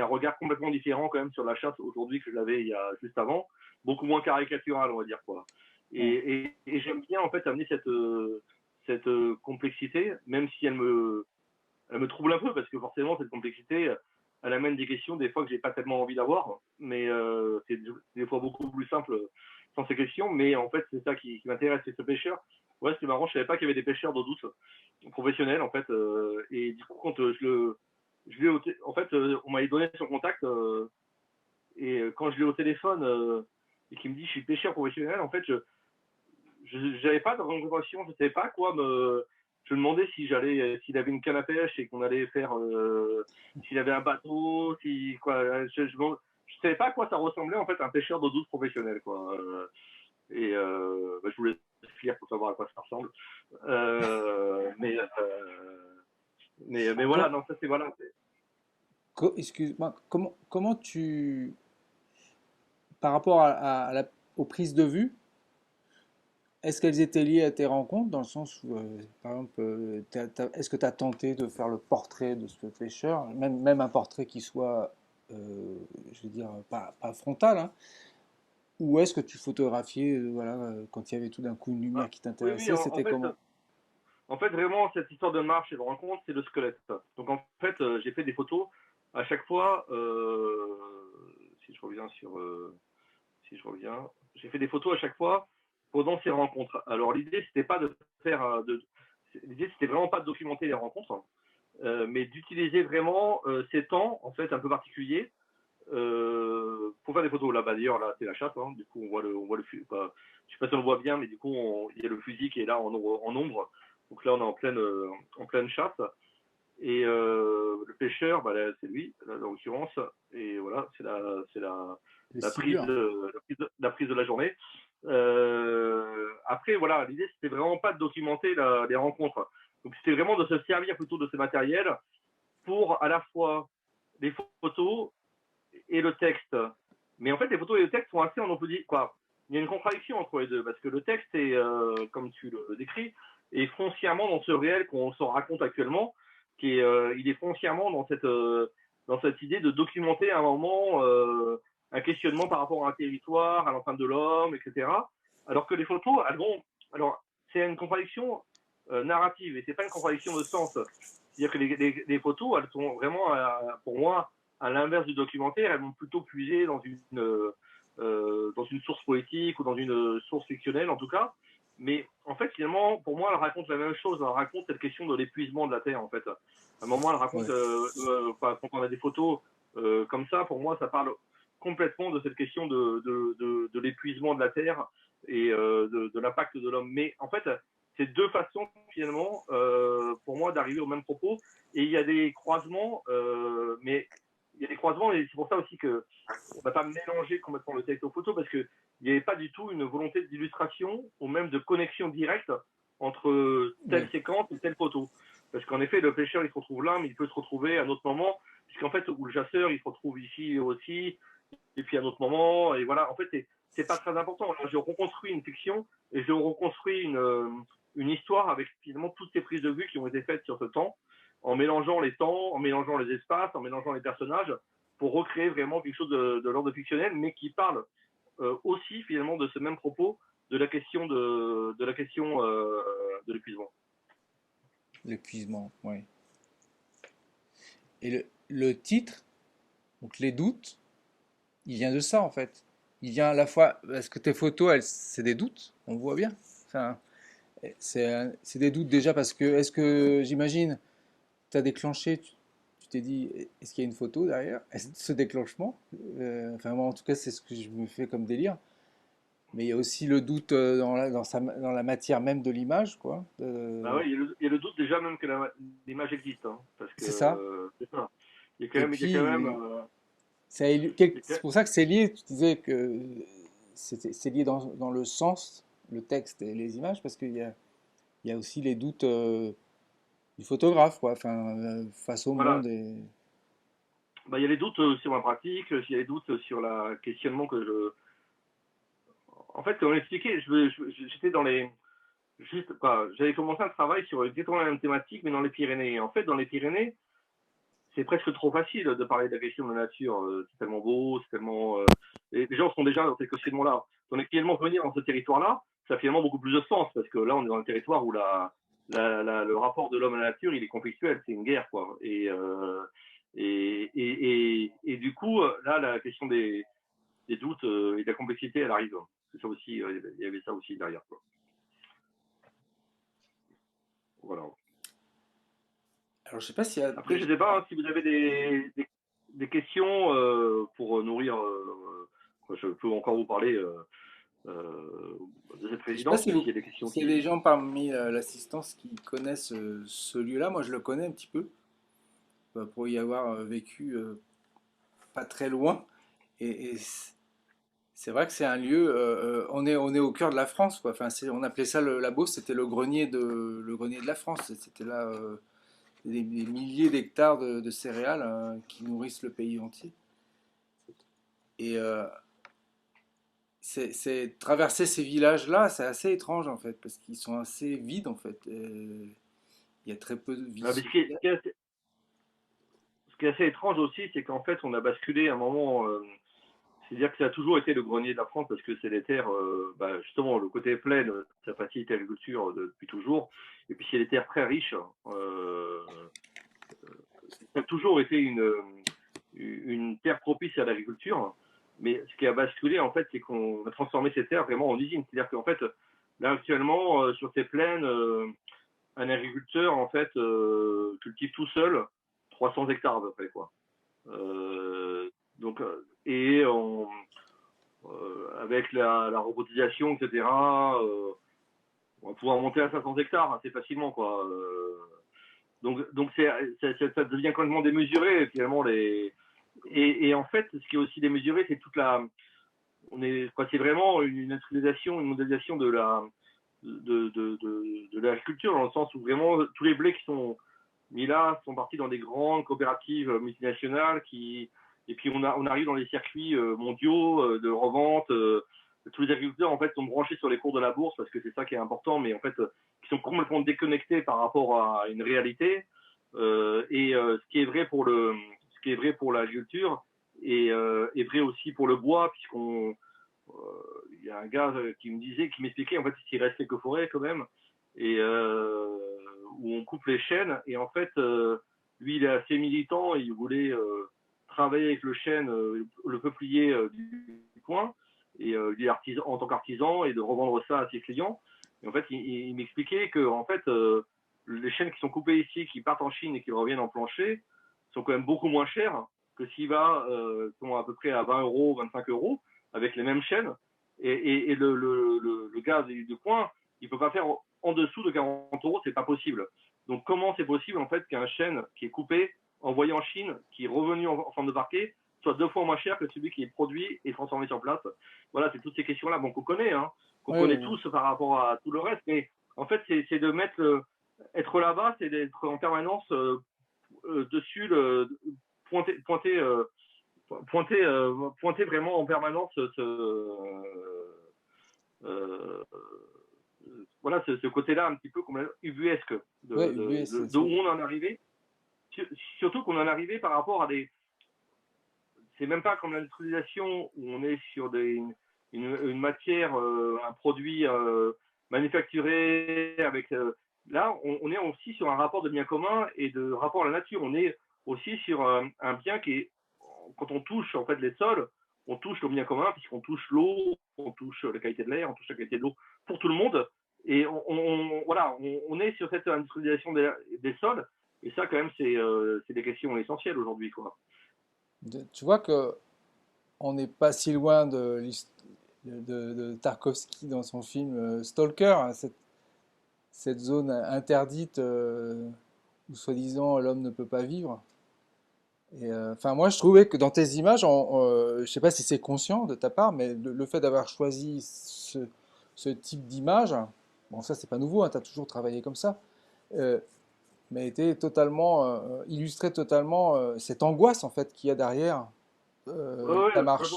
un regard complètement différent quand même sur la chasse aujourd'hui que je l'avais il y a juste avant, beaucoup moins caricatural, on va dire, quoi. Et j'aime bien, en fait, amener cette complexité, même si elle me trouble un peu, parce que forcément, cette complexité, elle amène des questions, des fois, que j'ai pas tellement envie d'avoir, mais c'est des fois beaucoup plus simple sans ces questions, mais en fait, c'est ça qui m'intéresse, c'est ce pêcheur. Ouais, c'est marrant, je savais pas qu'il y avait des pêcheurs d'eau douce professionnels, en fait, et du coup, quand je l'ai en fait, on m'avait donné son contact, et quand je l'ai au téléphone, et qu'il me dit, je suis pêcheur professionnel, en fait, je n'avais pas de rencontration, je ne savais pas quoi me. Je me demandais si s'il avait une canne à pêche et qu'on allait faire, s'il avait un bateau, si quoi. Je savais pas à quoi ça ressemblait en fait un pêcheur d'eau douce professionnel quoi. Bah, je voulais lire pour savoir à quoi ça ressemble. Mais voilà, non ça c'est voilà. Excuse-moi, comment tu, par rapport aux prises de vue, est-ce qu'elles étaient liées à tes rencontres, dans le sens où, par exemple, est-ce que tu as tenté de faire le portrait de ce pêcheur, même un portrait qui soit, je veux dire, pas frontal, hein, ou est-ce que tu photographiais, voilà, quand il y avait tout d'un coup une lumière Ah, qui oui oui t'intéressait, c'était comment? en fait vraiment cette histoire de marche et de rencontre c'est le squelette. Donc en fait j'ai fait des photos à chaque fois. Si je reviens sur si je reviens. J'ai fait des photos à chaque fois pendant ces rencontres. Alors l'idée c'était pas de faire l'idée c'était vraiment pas de documenter les rencontres, mais d'utiliser vraiment ces temps en fait un peu particuliers pour faire des photos. Là, bah, d'ailleurs là c'est la chasse, hein. Du coup on voit le fusil. Bah, je sais pas si on le voit bien, mais du coup il y a le fusil qui est là en ombre. Donc là on est en pleine chasse. Et le pêcheur, bah, c'est lui, là, en l'occurrence. Et voilà, Les la, prise ciblures. de, la prise de la journée. Après, voilà, l'idée, c'était vraiment pas de documenter les rencontres. Donc, c'était vraiment de se servir plutôt de ce matériel pour à la fois les photos et le texte. Mais en fait, les photos et le texte sont assez, on peut dire, quoi. Il y a une contradiction entre les deux, parce que le texte est, comme tu le décris, est foncièrement dans ce réel qu'on s'en raconte actuellement, il est foncièrement dans cette idée de documenter un moment, un questionnement par rapport à un territoire, à l'empreinte de l'homme, etc. Alors que les photos, elles vont, alors c'est une contradiction narrative et c'est pas une contradiction de sens. C'est-à-dire que les photos, elles sont vraiment, pour moi, à l'inverse du documentaire, elles vont plutôt puiser dans une source poétique ou dans une source fictionnelle en tout cas. Mais en fait, finalement, pour moi, elle raconte la même chose. Elle raconte cette question de l'épuisement de la Terre, en fait. À un moment, elle raconte, Ouais. quand on a des photos comme ça, pour moi, ça parle complètement de cette question de l'épuisement de la Terre et de l'impact de l'homme. Mais en fait, c'est deux façons, finalement, pour moi, d'arriver au même propos. Et il y a des croisements, mais il y a des croisements et c'est pour ça aussi que on va pas mélanger complètement le texte aux photos parce que il n'y avait pas du tout une volonté d'illustration ou même de connexion directe entre telle Oui. séquence et telle photo. Parce qu'en effet, le pêcheur, il se retrouve là, mais il peut se retrouver à un autre moment, puisqu'en fait, ou le chasseur, il se retrouve ici aussi, et puis à un autre moment, et voilà, en fait, c'est pas très important. Là, je reconstruis une fiction et je reconstruis une histoire avec finalement toutes ces prises de vue qui ont été faites sur ce temps, en mélangeant les temps, en mélangeant les espaces, en mélangeant les personnages, pour recréer vraiment quelque chose de l'ordre fictionnel, mais qui parle aussi finalement de ce même propos de la question de l'épuisement. L'épuisement, oui. Et le titre, donc les doutes, il vient de ça en fait. Il vient à la fois parce que tes photos, c'est des doutes, on voit bien. Enfin, c'est des doutes déjà parce que est-ce que j'imagine, tu as déclenché, tu t'es dit, est-ce qu'il y a une photo derrière? Est-ce ce déclenchement? Enfin moi en tout cas c'est ce que je me fais comme délire. Mais il y a aussi le doute dans la matière même de l'image, quoi. Bah ouais, il y a le doute déjà même que l'image existe, hein, parce que C'est ça. c'est ça. Et Il y a quand même, puis il y a c'est pour ça que c'est lié. Tu disais que c'est lié dans le sens, le texte et les images, parce il y a aussi les doutes du photographe, quoi, enfin, face au voilà, monde. Et... bah, il y a les doutes sur ma pratique, il y a les doutes sur la questionnement que en fait, comme on expliquait, j'étais dans les. Juste, quoi, j'avais commencé un travail sur exactement la même thématique, mais dans les Pyrénées. Et en fait, dans les Pyrénées, c'est presque trop facile de parler de la question de la nature. C'est tellement beau, c'est tellement. Les gens sont déjà dans ces questionnements-là. Donc, finalement, venir dans ce territoire-là, ça a finalement beaucoup plus de sens, parce que là, on est dans un territoire où le rapport de l'homme à la nature, il est conflictuel, c'est une guerre, quoi. Et du coup, là, la question des doutes et de la complexité, elle arrive. C'est ça aussi, il y avait ça aussi derrière, quoi. Voilà. Alors, je sais pas s'il y a Après, je ne sais pas si vous avez des questions pour nourrir. Je peux encore vous parler de cette je sais pas résidence, si mais vous, s'il y a des questions s'il y a des qui. gens parmi l'assistance qui connaissent ce lieu-là. Moi, je le connais un petit peu, pour y avoir vécu pas très loin. Et c'est vrai que c'est un lieu, on est au cœur de la France, quoi. Enfin, on appelait ça la Beauce, c'était le grenier de la France. C'était là des milliers d'hectares de céréales qui nourrissent le pays entier. Et traverser ces villages-là, c'est assez étrange en fait, parce qu'ils sont assez vides en fait. Il y a très peu de vie Ah, mais sur ce qui est assez étrange aussi, c'est qu'en fait, on a basculé à un moment. C'est-à-dire que ça a toujours été le grenier de la France parce que c'est les terres, justement, le côté plaine, ça facilite l'agriculture depuis toujours. Et puis, c'est des terres très riches. Ça a toujours été une terre propice à l'agriculture. Mais ce qui a basculé, en fait, c'est qu'on a transformé ces terres vraiment en usines. C'est-à-dire qu'en fait, là, actuellement, sur ces plaines, un agriculteur, en fait, cultive tout seul 300 hectares à peu près, quoi. Donc, avec la robotisation, etc., on va pouvoir monter à 500 hectares assez facilement, quoi. Donc ça devient complètement démesuré, finalement. Et en fait, ce qui est aussi démesuré, c'est c'est vraiment une industrialisation, une mondialisation de l'agriculture, dans le sens où vraiment tous les blés qui sont mis là sont partis dans des grandes coopératives multinationales et puis on arrive dans les circuits mondiaux de revente. Tous les agriculteurs en fait sont branchés sur les cours de la bourse parce que c'est ça qui est important, mais en fait qui sont complètement déconnectés par rapport à une réalité. Ce qui est vrai pour l'agriculture est vrai aussi pour le bois, puisqu'on il y a un gars qui m'expliquait en fait qu'il reste quelques forêts quand même, et où on coupe les chênes. Et en fait, lui, il est assez militant. Il voulait travailler avec le chêne, le peuplier du coin, et il est artisan, en tant qu'artisan, et de revendre ça à ses clients. Et en fait, il m'expliquait que en fait, les chênes qui sont coupés ici, qui partent en Chine et qui reviennent en plancher, sont quand même beaucoup moins chers que s'il va, sont à peu près à 20 euros, 25 euros, avec les mêmes chênes. Et le gars du coin, il peut pas faire en dessous de 40 euros, c'est pas possible. Donc comment c'est possible en fait qu'un chêne qui est coupé, envoyé en Chine, qui est revenu en forme de parquet, soit 2 fois moins cher que celui qui est produit et transformé sur place? Voilà, c'est toutes ces questions-là qu'on connaît, hein, qu'on Oui, connaît oui. tous par rapport à tout le reste. Mais en fait, c'est de mettre être là-bas, c'est d'être en permanence dessus, pointer pointer vraiment en permanence euh, voilà, ce côté-là un petit peu comme ubuesque Ouais, UBS, d'où on en est arrivé. Surtout qu'on en est arrivé par rapport à des. C'est même pas comme l'industrialisation où on est sur une matière, un produit manufacturé avec. Là, on est aussi sur un rapport de bien commun et de rapport à la nature. On est aussi sur un bien qui est, quand on touche en fait les sols, on touche le bien commun puisqu'on touche l'eau, on touche la qualité de l'air, on touche la qualité de l'eau pour tout le monde. Et voilà, on est sur cette industrialisation des sols. Et ça, quand même, c'est des questions essentielles aujourd'hui, quoi. Tu vois que on n'est pas si loin de Tarkovsky dans son film Stalker, hein, cette zone interdite où soi-disant l'homme ne peut pas vivre. Et enfin, moi, je trouvais que dans tes images, je sais pas si c'est conscient de ta part, mais le fait d'avoir choisi ce type d'image, bon, ça, c'est pas nouveau, tu as toujours travaillé comme ça, euh, mais était totalement, illustrait totalement cette angoisse en fait qu'il y a derrière Ouais, ta ouais, marche.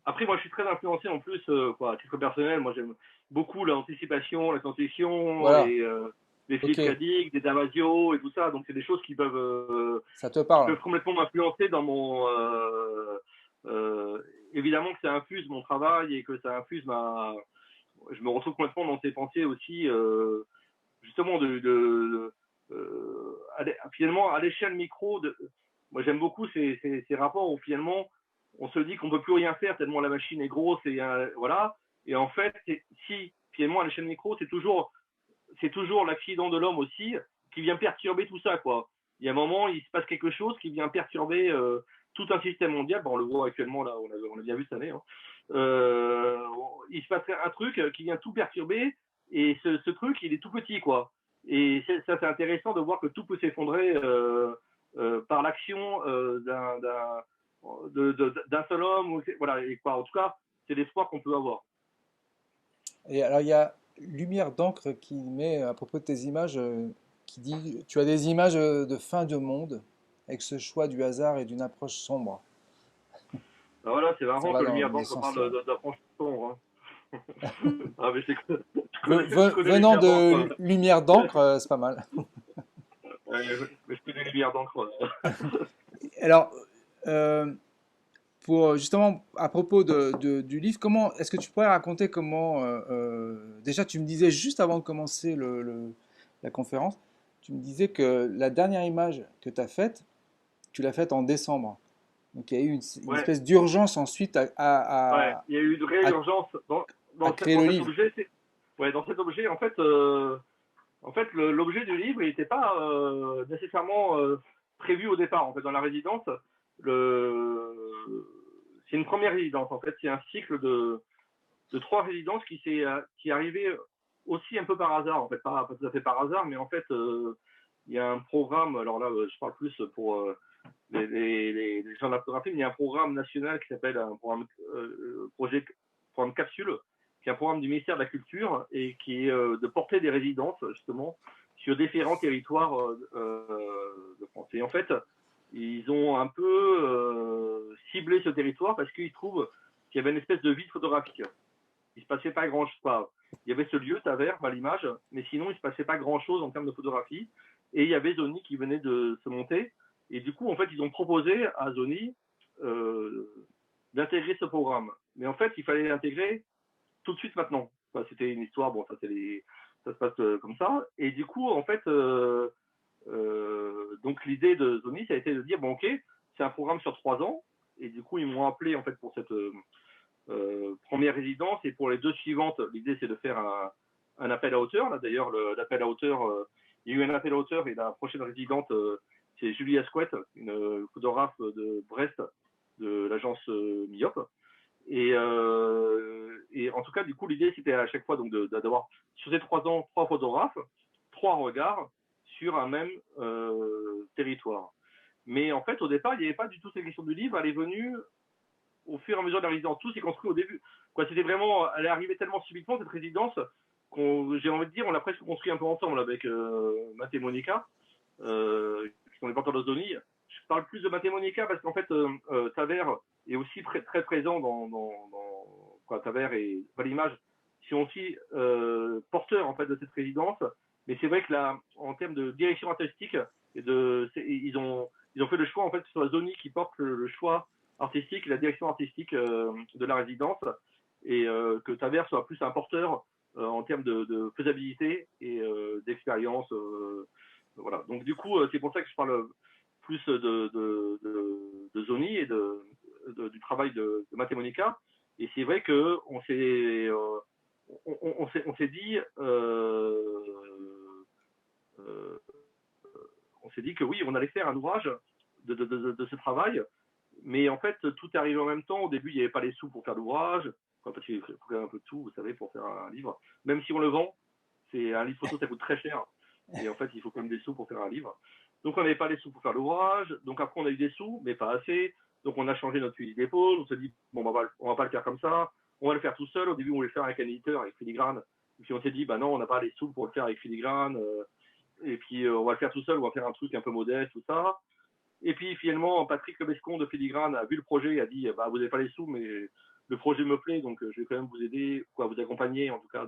Après, moi, je suis très influencé en plus, à titre personnel. Moi, j'aime beaucoup l'anticipation, la science-fiction Voilà, et les ok, Philippe Cadic, des Damasio et tout ça. Donc, c'est des choses ça te qui parle. peuvent complètement m'influencer dans mon. Évidemment que ça infuse mon travail et que ça infuse ma. Je me retrouve complètement dans ces pensées aussi, justement, finalement, à l'échelle micro. Moi, j'aime beaucoup ces rapports où finalement, on se dit qu'on ne peut plus rien faire tellement la machine est grosse et voilà. Et en fait, si finalement à l'échelle micro, c'est toujours l'accident de l'homme aussi qui vient perturber tout ça, quoi. Il y a un moment, il se passe quelque chose qui vient perturber tout un système mondial. Bon, on le voit actuellement, là, on a bien vu cette année. Hein. Il se passe un truc qui vient tout perturber, et ce truc, il est tout petit, quoi. Et ça, c'est intéressant de voir que tout peut s'effondrer par l'action d'un seul homme. Voilà, et quoi. En tout cas, c'est l'espoir qu'on peut avoir. Et alors, il y a Lumière d'encre qui met à propos de tes images, qui dit, tu as des images de fin de monde, avec ce choix du hasard et d'une approche sombre. Alors voilà, c'est Ça marrant va que dans Lumière d'encre parle l'essentiel. d'approche sombre. Hein. Ah, mais je connais Venant Lumière de d'encre. Lumière d'encre, c'est pas mal. Mais je connais Lumière d'encre. Alors, euh, pour justement à propos du livre, comment est-ce que tu pourrais raconter comment déjà tu me disais juste avant de commencer la conférence, tu me disais que la dernière image que tu as faite, tu l'as faite en décembre. Donc il y a eu une Ouais, espèce d'urgence ensuite ouais. Il y a eu une réelle à- urgence à créer le dans cet livre. objet. Ouais, dans cet objet, en fait, l'objet du livre, il n'était pas nécessairement prévu au départ. En fait, dans la résidence, c'est une première résidence. En fait, c'est un cycle de 3 résidences qui est arrivé aussi un peu par hasard. En fait, pas tout à fait par hasard, mais en fait, il y a un programme. Alors là, je parle plus pour les gens de la photographie, mais il y a un programme national qui s'appelle un programme programme Capsule, qui est un programme du ministère de la Culture et qui est de porter des résidences justement sur différents territoires de France. Et en fait, ils ont un peu ciblé ce territoire parce qu'ils trouvent qu'il y avait une espèce de vide photographique. Il se passait pas grand chose. Il y avait ce lieu, Taverne, à l'image, mais sinon il se passait pas grand chose en termes de photographie. Et il y avait Zoni qui venait de se monter. Et du coup, en fait, ils ont proposé à Zoni d'intégrer ce programme. Mais en fait, il fallait l'intégrer tout de suite maintenant. Enfin, c'était une histoire, bon, ça se passe comme ça. Et du coup, en fait, donc l'idée de Zoni, ça a été de dire, bon, ok, c'est un programme sur 3 ans. Et du coup, ils m'ont appelé en fait pour cette première résidence, et pour les 2 suivantes, l'idée c'est de faire un appel à hauteur. Là d'ailleurs, l'appel à hauteur, il y a eu un appel à hauteur, et la prochaine résidente, c'est Julie Asquette, une photographe de Brest, de l'agence Myope. Et en tout cas, du coup, l'idée c'était à chaque fois donc d'avoir sur ces 3 ans 3 photographes, 3 regards sur un même territoire. Mais en fait, au départ, il n'y avait pas du tout cette question du livre. Elle est venue au fur et à mesure de la résidence. Tout s'est construit au début. Quoi, c'était vraiment, elle est arrivée tellement subitement, cette résidence, j'ai envie de dire, on l'a presque construit un peu ensemble avec Matt et Monica, qui sont les porteurs de Zoni. Je parle plus de Matt et Monica parce qu'en fait, Taver est aussi très présent quoi, Taver et l'image, sont aussi porteurs en fait de cette résidence. Mais c'est vrai que là, en termes de direction artistique, ils ont fait le choix en fait que ce soit Zoni qui porte le choix artistique, la direction artistique de la résidence, et que Taver soit plus un porteur en termes de faisabilité et d'expérience. Voilà. Donc du coup, c'est pour ça que je parle plus de Zoni et du travail de Matt et Monica. Et c'est vrai qu'on s'est dit, on s'est dit que oui, on allait faire un ouvrage de ce travail. Mais en fait, tout est arrivé en même temps. Au début, il n'y avait pas les sous pour faire l'ouvrage. Parce qu'il faut faire un peu de tout, vous savez, pour faire un livre. Même si on le vend, un livre photo, ça coûte très cher. Et en fait, il faut quand même des sous pour faire un livre. Donc, on n'avait pas les sous pour faire l'ouvrage. Donc, après, on a eu des sous, mais pas assez. Donc, on a changé notre fusil d'épaule. On s'est dit, bon, on va pas le faire comme ça. On va le faire tout seul. Au début, on voulait le faire avec un éditeur, avec Filigrane. Et puis, on s'est dit, bah non, on n'a pas les sous pour le faire avec Filigrane. Et puis, on va le faire tout seul. On va faire un truc un peu modeste, tout ça. Et puis finalement, Patrick Lebescon de Filigrane a vu le projet et a dit bah, vous n'avez pas les sous, mais le projet me plaît, donc je vais quand même vous aider, quoi, vous accompagner en tout cas.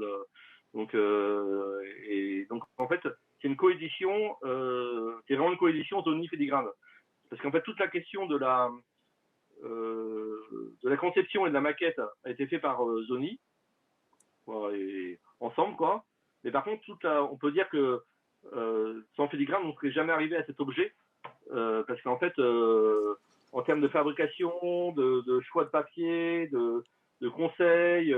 Donc, et donc en fait, c'est une coédition, c'est vraiment une coédition Zoni Filigrane. Parce qu'en fait, toute la question de la conception et de la maquette a été fait par Zoni, et ensemble, quoi. Mais par contre, on peut dire que sans Filigrane, on ne serait jamais arrivé à cet objet, parce qu'en fait, en termes de fabrication, de choix de papier, de conseils,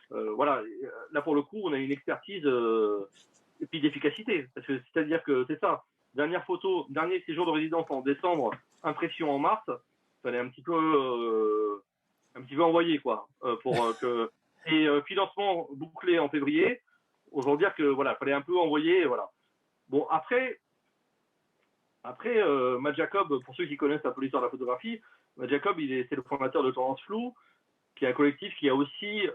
voilà, là pour le coup, on a une expertise et puis d'efficacité, parce que c'est-à-dire que c'est ça. Dernière photo, dernier séjour de résidence en décembre, impression en mars, fallait un petit peu envoyer quoi, pour que et financement bouclé en février. Autant dire que voilà, fallait un peu envoyer, voilà. Bon après, Matt Jacob, pour ceux qui connaissent un peu l'histoire de la photographie, Matt Jacob, c'est le fondateur de Tendance Floue, qui est un collectif qui a aussi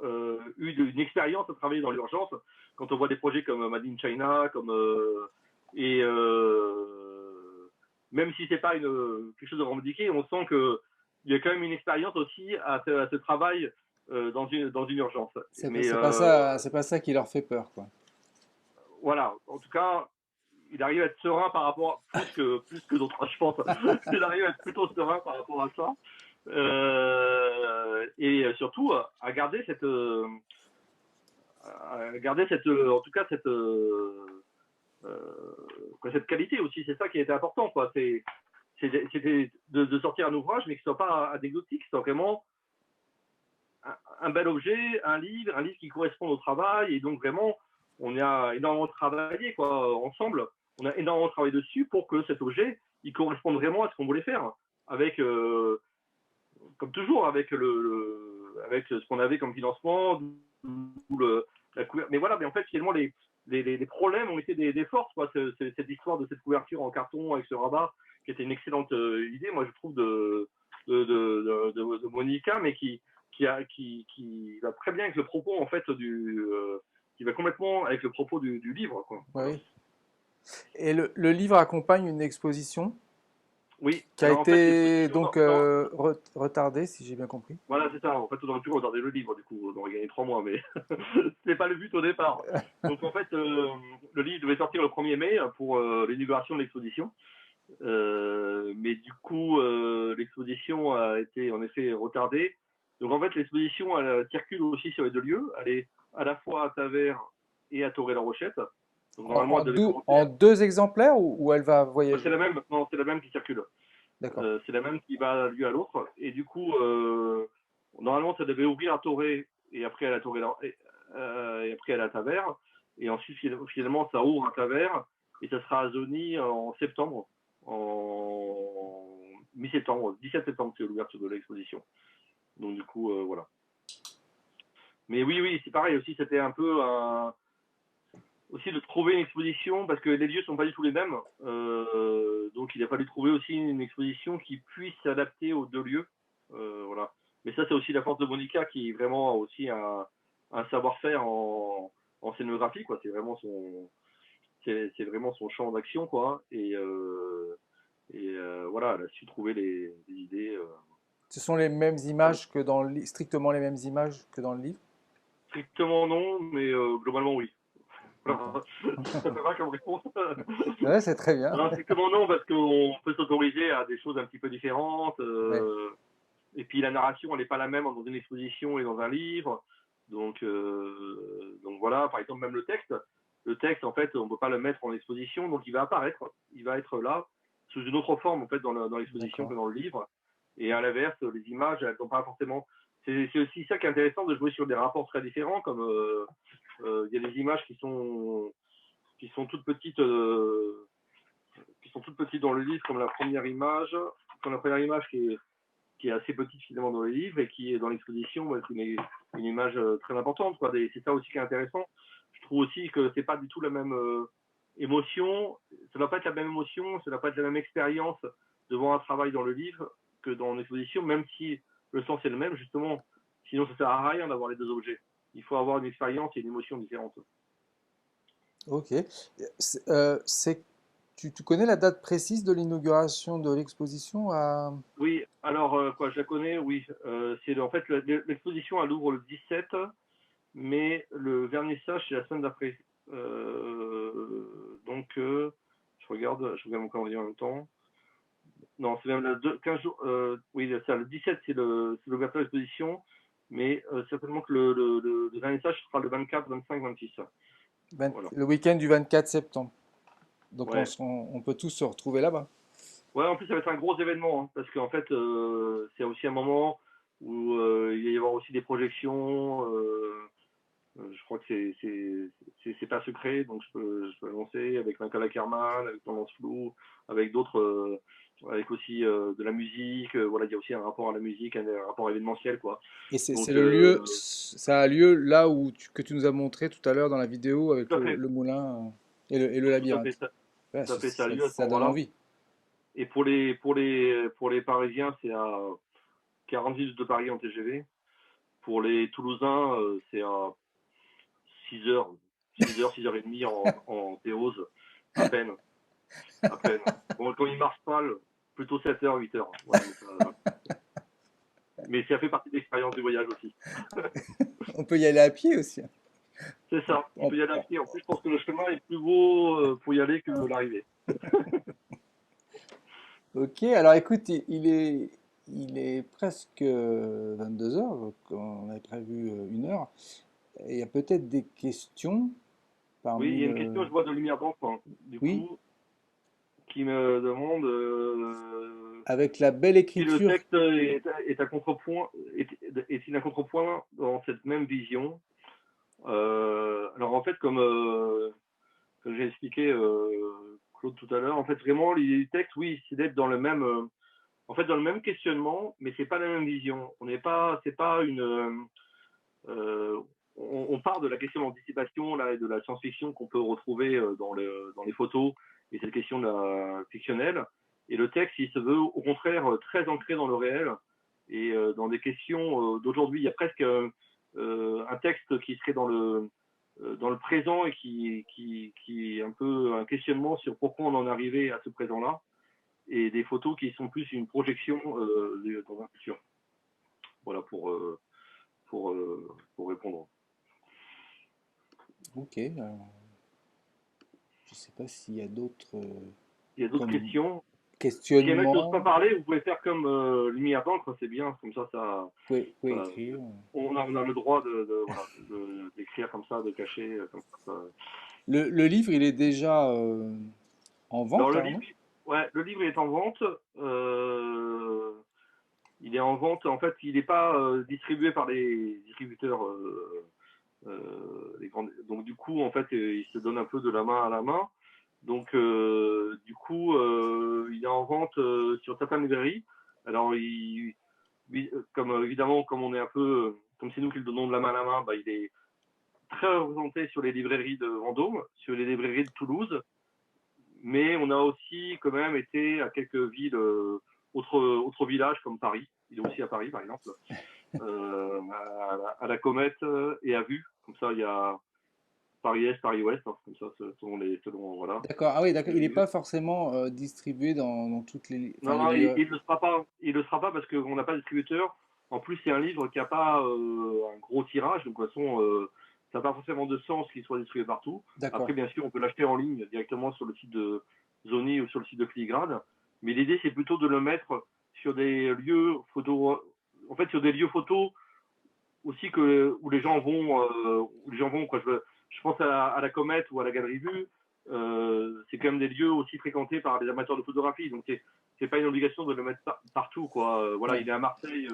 eu une expérience à travailler dans l'urgence. Quand on voit des projets comme Made in China, même si c'est pas quelque chose de revendiqué, on sent qu'il y a quand même une expérience aussi à ce travail dans une urgence. C'est Mais pas ça qui leur fait peur, quoi. voilà, en tout cas, il arrive à être serein par rapport plus que d'autres, je pense. Il arrive à être plutôt serein par rapport à ça. Et surtout à garder en tout cas cette qualité aussi. C'est ça qui a été important, quoi. C'était de sortir un ouvrage, mais que ce soit pas anecdotique, c'est vraiment un bel objet, un livre qui correspond au travail. Et donc vraiment, on a énormément travaillé, quoi, ensemble. On a énormément travaillé dessus pour que cet objet, il corresponde vraiment à ce qu'on voulait faire, avec comme toujours, avec ce qu'on avait comme financement, la couverture. Mais voilà, mais en fait, finalement, les problèmes ont été des forces, quoi. Cette histoire de cette couverture en carton avec ce rabat, qui était une excellente idée, moi, je trouve, de Monica, mais qui va très bien avec le propos, en fait, qui va complètement avec le propos du livre, quoi. Oui. Et le livre accompagne une exposition Oui. qui a Alors, en fait, été donc retardée, si j'ai bien compris. Voilà, c'est ça. En fait, on aurait pu retarder le livre, du coup, on aurait gagné 3 mois, mais c'était pas le but au départ. Donc, en fait, le livre devait sortir le 1er mai pour l'inauguration de l'exposition. Mais du coup, l'exposition a été en effet retardée. Donc, en fait, l'exposition, elle circule aussi sur les deux lieux. Elle est à la fois à Tavers et à Toré-la-Rochette. Donc, normalement, elle devait commencer. En deux exemplaires ou elle va voyager? C'est la même, non, c'est la même qui circule. D'accord. C'est la même qui va d'une à l'autre. Et du coup, normalement, ça devait ouvrir à Toré et après à la Toré et après à la Tavers. Et ensuite, finalement, ça ouvre à Tavers et ça sera à Zoni en septembre, en mi-septembre, 17 septembre, c'est l'ouverture de l'exposition. Donc, du coup, voilà. Mais oui, c'est pareil aussi, c'était un peu aussi de trouver une exposition, parce que les lieux sont pas du tout les mêmes. Donc il a fallu trouver aussi une exposition qui puisse s'adapter aux deux lieux. Voilà. Mais ça, c'est aussi la force de Monica, qui est vraiment aussi un savoir-faire en scénographie, quoi. C'est vraiment son champ d'action, quoi. Et voilà, elle a su trouver les idées. Ce sont les mêmes images que dans le strictement les mêmes images que dans le livre? Strictement non, mais globalement oui. Ça fait pas comme réponse. Ouais, c'est très bien. Non, strictement non, parce qu'on peut s'autoriser à des choses un petit peu différentes. Ouais. Et puis la narration, elle n'est pas la même dans une exposition et dans un livre. Donc voilà, par exemple, même le texte. Le texte, en fait, on ne peut pas le mettre en exposition, donc il va apparaître. Il va être là, sous une autre forme, en fait, dans l'exposition que dans le livre. Et à l'inverse, les images, elles n'ont pas forcément. C'est aussi ça qui est intéressant, de jouer sur des rapports très différents, comme il y a des images qui sont toutes petites dans le livre, comme la première image qui est assez petite finalement dans le livre et qui est dans l'exposition, va être une image très importante, quoi. C'est ça aussi qui est intéressant. Je trouve aussi que c'est pas du tout la même émotion, ça ne va pas être la même émotion, ça ne va pas être la même expérience devant un travail dans le livre que dans l'exposition, même si le sens est le même, justement. Sinon, ça sert à rien d'avoir les deux objets. Il faut avoir une expérience et une émotion différente. Ok. C'est Tu connais la date précise de l'inauguration de l'exposition à... Oui, alors, quoi, je la connais, oui. En fait, l'exposition, elle ouvre le 17, mais le vernissage, c'est la semaine d'après. Je regarde mon calendrier en même temps. Non, c'est même 15 jours. Oui, c'est ça, le 17, c'est l'ouverture de l'exposition, mais certainement que le vernissage sera le 24, 25, 26. Voilà. Le week-end du 24 septembre. Donc Ouais. on peut tous se retrouver là-bas. Ouais, en plus, ça va être un gros événement, hein, parce qu'en fait, c'est aussi un moment où il va y avoir aussi des projections. Je crois que c'est pas secret, donc je peux l'annoncer avec Michael Ackerman, avec Tendance Flou, avec d'autres, avec aussi de la musique. Voilà, il y a aussi un rapport à la musique, un rapport événementiel, quoi. Et c'est Donc, le lieu, ça a lieu là où que tu nous as montré tout à l'heure dans la vidéo avec tout à fait, le moulin et le tout à fait, labyrinthe. ça, Ouais, tout à fait, ça a lieu à ce ça donne moment-là. envie. Et pour les Parisiens, c'est à 40 minutes de Paris en TGV. Pour les Toulousains, c'est à 6 heures, 6 heures et demie en Théose, à peine, à peine. Bon, quand il marche pas, plutôt 7 heures, 8 heures. Voilà, mais ça fait partie de l'expérience du voyage aussi. On peut y aller à pied aussi. C'est ça, on On- peut y aller à on- pied. En plus, je pense que le chemin est plus beau pour y aller que l'arrivée. Ok, alors écoute, il est presque 22 heures, donc on avait prévu 1 heure. Et il y a peut-être des questions Oui, il parmi y a une question, je vois, de Lumière d'encre, hein, du Oui, coup, qui me demande avec la belle si le écriture. texte est un contrepoint, est-il un contrepoint dans cette même vision. Alors en fait, comme j'ai expliqué, Claude, tout à l'heure, en fait, vraiment, l'idée du texte, oui, c'est d'être dans le même, en fait, dans le même questionnement, mais c'est pas la même vision. On n'est pas, c'est pas une, euh, on part de la question d'anticipation là et de la science-fiction qu'on peut retrouver dans les photos et cette question de la fictionnelle. Et le texte, il se veut au contraire très ancré dans le réel et dans des questions d'aujourd'hui. Il y a presque un texte qui serait dans le présent et qui est un peu un questionnement sur pourquoi on en est arrivé à ce présent-là, et des photos qui sont plus une projection dans un futur. Voilà pour répondre. Ok, je ne sais pas s'il y a d'autres Il y a d'autres comme questions. Si un mec n'ose pas questionnements. parler, vous pouvez faire comme Lumière d'encre, c'est bien, comme Vous pouvez ça écrire. on a le droit voilà, d'écrire comme ça, de cacher comme ça. Le livre, il est déjà en Alors vente, Arnaud? ouais, le livre est en vente. Euh, il est en vente. En fait, il n'est pas distribué par les distributeurs. Donc du coup, en fait, il se donne un peu de la main à la main. Donc du coup, il est en vente sur certaines librairies. Alors, comme évidemment, comme on est un peu, comme c'est nous qui le donnons de la main à la main, bah, il est très représenté sur les librairies de Vendôme, sur les librairies de Toulouse, mais on a aussi quand même été à quelques villes, autres villages comme Paris. Il est aussi à Paris, par exemple, à la Comète et à Vue. Comme ça, il y a Paris-Est, Paris-Ouest, hein, comme ça, voilà, D'accord. Ah oui, d'accord. les Il n'est lieux. pas forcément distribué dans toutes les, enfin, Non, les non, il librairies. ne le sera pas. Il le sera pas parce qu'on n'a pas de distributeur. En plus, c'est un livre qui n'a pas un gros tirage, donc de toute façon, ça n'a pas forcément de sens qu'il soit distribué partout. Après, D'accord. bien sûr, on peut l'acheter en ligne directement sur le site de Zoni ou sur le site de Filigrane. Mais l'idée, c'est plutôt de le mettre sur des lieux photos, en fait, sur des lieux photos aussi où les gens vont, quoi. Je pense à la Comète ou à la Galerie Vue. C'est quand même des lieux aussi fréquentés par des amateurs de photographie. Donc c'est pas une obligation de le mettre partout, quoi. Voilà, Ouais. il est à Marseille,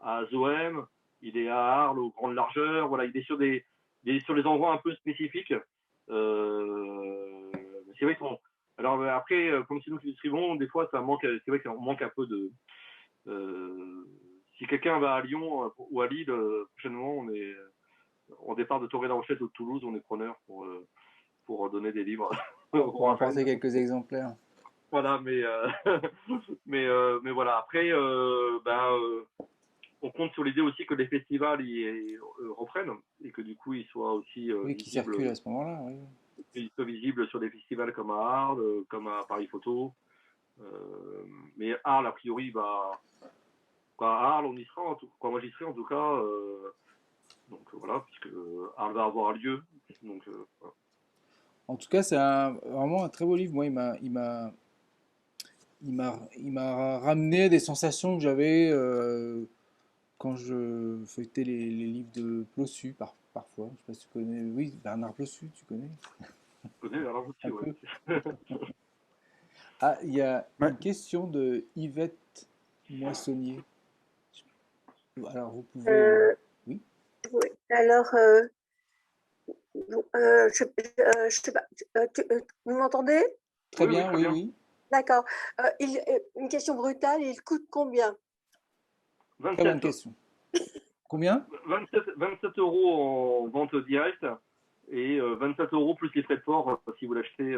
à Zoëm, il est à Arles aux grandes largeurs. Voilà, il est sur les endroits un peu spécifiques. C'est vrai qu'on alors après, comme c'est nous qui distribuons, des fois ça manque. C'est vrai qu'on manque un peu de. Si quelqu'un va à Lyon ou à Lille, prochainement, on départ de Toré-la-Rochette ou de Toulouse, on est preneur pour donner des livres Pour aux emporter Rennes. quelques exemplaires. Voilà, mais voilà. Après, on compte sur l'idée aussi que les festivals reprennent et que du coup ils soient aussi Oui, qui visibles. circulent à ce moment-là. Oui. il soit visible sur des festivals comme à Arles, comme à Paris Photo. Mais Arles, a priori, à Arles, on y sera. Moi, j'y serai en tout cas. Donc voilà, puisque Arles va avoir lieu. Donc voilà. En tout cas, c'est vraiment un très beau livre. Moi, il m'a ramené des sensations que j'avais quand je feuilletais les livres de Plossu parfois. Je sais pas si tu connais. Oui, Bernard Plossu, tu connais Je connais Bernard un Gauthier, peu. ouais. Ah, il y a Ouais. une question de Yvette Moissonnier. Alors, vous pouvez. Euh, Oui, oui. Alors, je sais pas, vous m'entendez? très Oui, bien, très oui, bien. oui. D'accord. Une question brutale, il coûte combien? Très bonne 27, question. Combien? 27 euros en vente directe et 27 euros plus les frais de port si vous l'achetez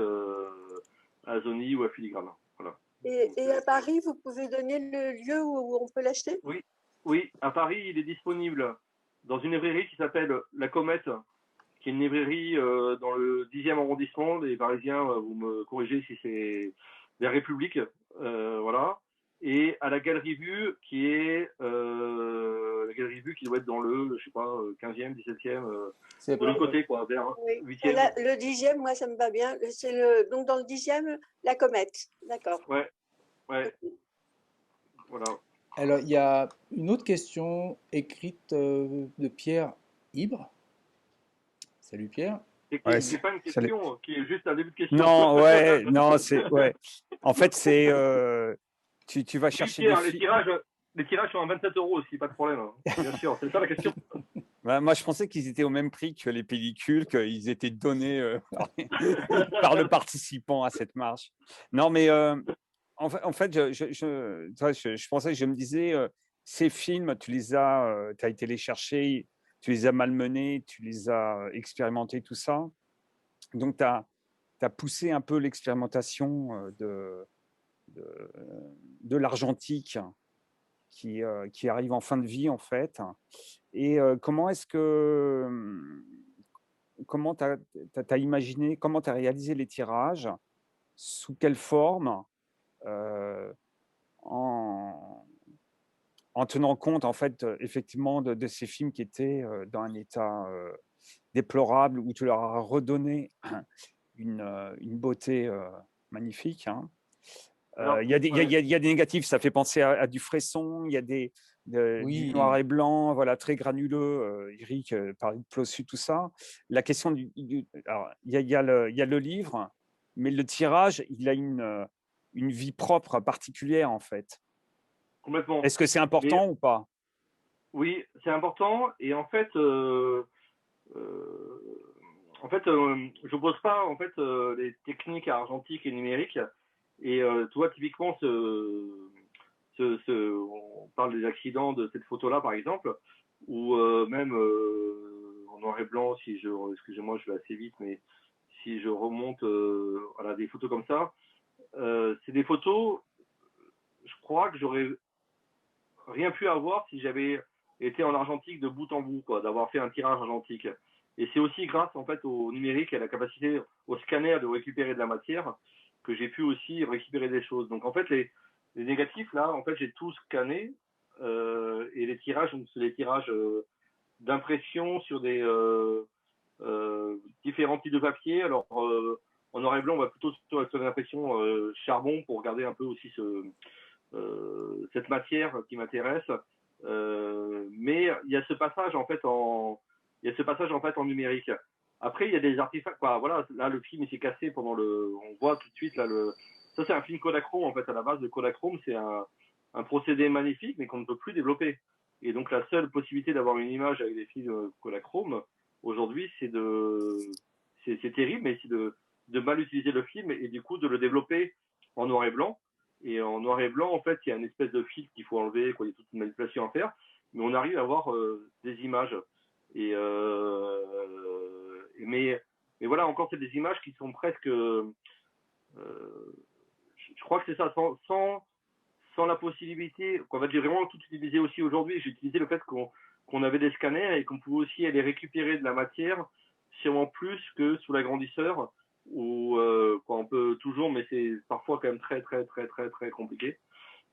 à Zoni ou à Filigrane. Voilà. Et à Paris, vous pouvez donner le lieu où on peut l'acheter? Oui, oui, à Paris, il est disponible dans une librairie qui s'appelle La Comète, qui est une librairie dans le 10e arrondissement. Les Parisiens, vous me corrigez si c'est la République. Voilà. Et à la Galerie Vue, qui est la Galerie Vue qui doit être dans le, je sais pas, 15e, 17e, C'est de l'autre côté, quoi, vers Oui. 8e. Le 10e, moi, ça me va bien. Donc, dans le 10e, la comète. D'accord. Ouais, ouais, voilà. Alors, il y a une autre question écrite de Pierre Ibre. Salut Pierre. Ouais, Qui n'est pas une salut. question, qui est juste un début de question. Non, ouais, non, c'est ouais. En fait, c'est tu vas Oui, chercher Pierre, des les films. tirages sont à 27 euros aussi, pas de problème. Hein. Bien sûr, c'est ça la question. Bah, moi, je pensais qu'ils étaient au même prix que les pellicules, qu'ils étaient donnés par le participant à cette marche. Non, mais en fait, je pensais, je me disais, ces films, tu as été les chercher, tu les as malmenés, tu les as expérimentés, tout ça. Donc, tu as poussé un peu l'expérimentation de l'argentique qui arrive en fin de vie, en fait. Et comment est-ce que comment tu as imaginé, comment tu as réalisé les tirages, sous quelle forme, euh, en, en tenant compte en fait effectivement de ces films qui étaient dans un état déplorable, où tu leur as redonné une beauté magnifique. Hein. Alors, Il y, a des- il y a- ouais, il y a des négatifs, ça fait penser à du Fresson, il y a du noir Oui, et blanc, voilà, très granuleux, Eric parlait de Plossu, tout ça. La question alors, il y a le livre, mais le tirage, il a une vie propre, particulière, en fait. complètement. Est-ce que c'est Mais important ou pas? oui, c'est important. Et je pose pas en fait les techniques argentiques et numériques. Et tu vois, typiquement, on parle des accidents de cette photo-là, par exemple, ou même en noir et blanc, excusez-moi, je vais assez vite, mais si je remonte voilà, des photos comme ça, c'est des photos, je crois que j'aurais rien pu avoir si j'avais été en argentique de bout en bout, quoi, d'avoir fait un tirage argentique. Et c'est aussi grâce en fait au numérique et à la capacité au scanner de récupérer de la matière que j'ai pu aussi récupérer des choses. Donc en fait les négatifs là, en fait j'ai tout scanné et les tirages, donc c'est des tirages d'impression sur des différents types de papier. Alors en noir et blanc, on va plutôt sur l'impression charbon pour regarder un peu aussi cette matière qui m'intéresse. Mais il y a ce passage en fait en numérique. Après, il y a des artefacts. Quoi. Voilà, là, le film il s'est cassé pendant le. On voit tout de suite là le. Ça, c'est un film Kodachrome en fait. À la base, le Kodachrome, c'est un procédé magnifique, mais qu'on ne peut plus développer. Et donc, la seule possibilité d'avoir une image avec des films Kodachrome aujourd'hui, c'est terrible, mais c'est de mal utiliser le film et du coup de le développer en noir et blanc. Et en noir et blanc, en fait, il y a une espèce de filtre qu'il faut enlever, quoi. Il y a toute une manipulation à faire, mais on arrive à avoir des images. Et mais voilà, encore c'est des images qui sont presque. Je crois que c'est ça, sans la possibilité. En fait, j'ai vraiment tout utilisé aussi aujourd'hui. J'ai utilisé le fait qu'on avait des scanners et qu'on pouvait aussi aller récupérer de la matière, sûrement plus que sous l'agrandisseur quoi, on peut toujours, mais c'est parfois quand même très, très, très, très, très compliqué.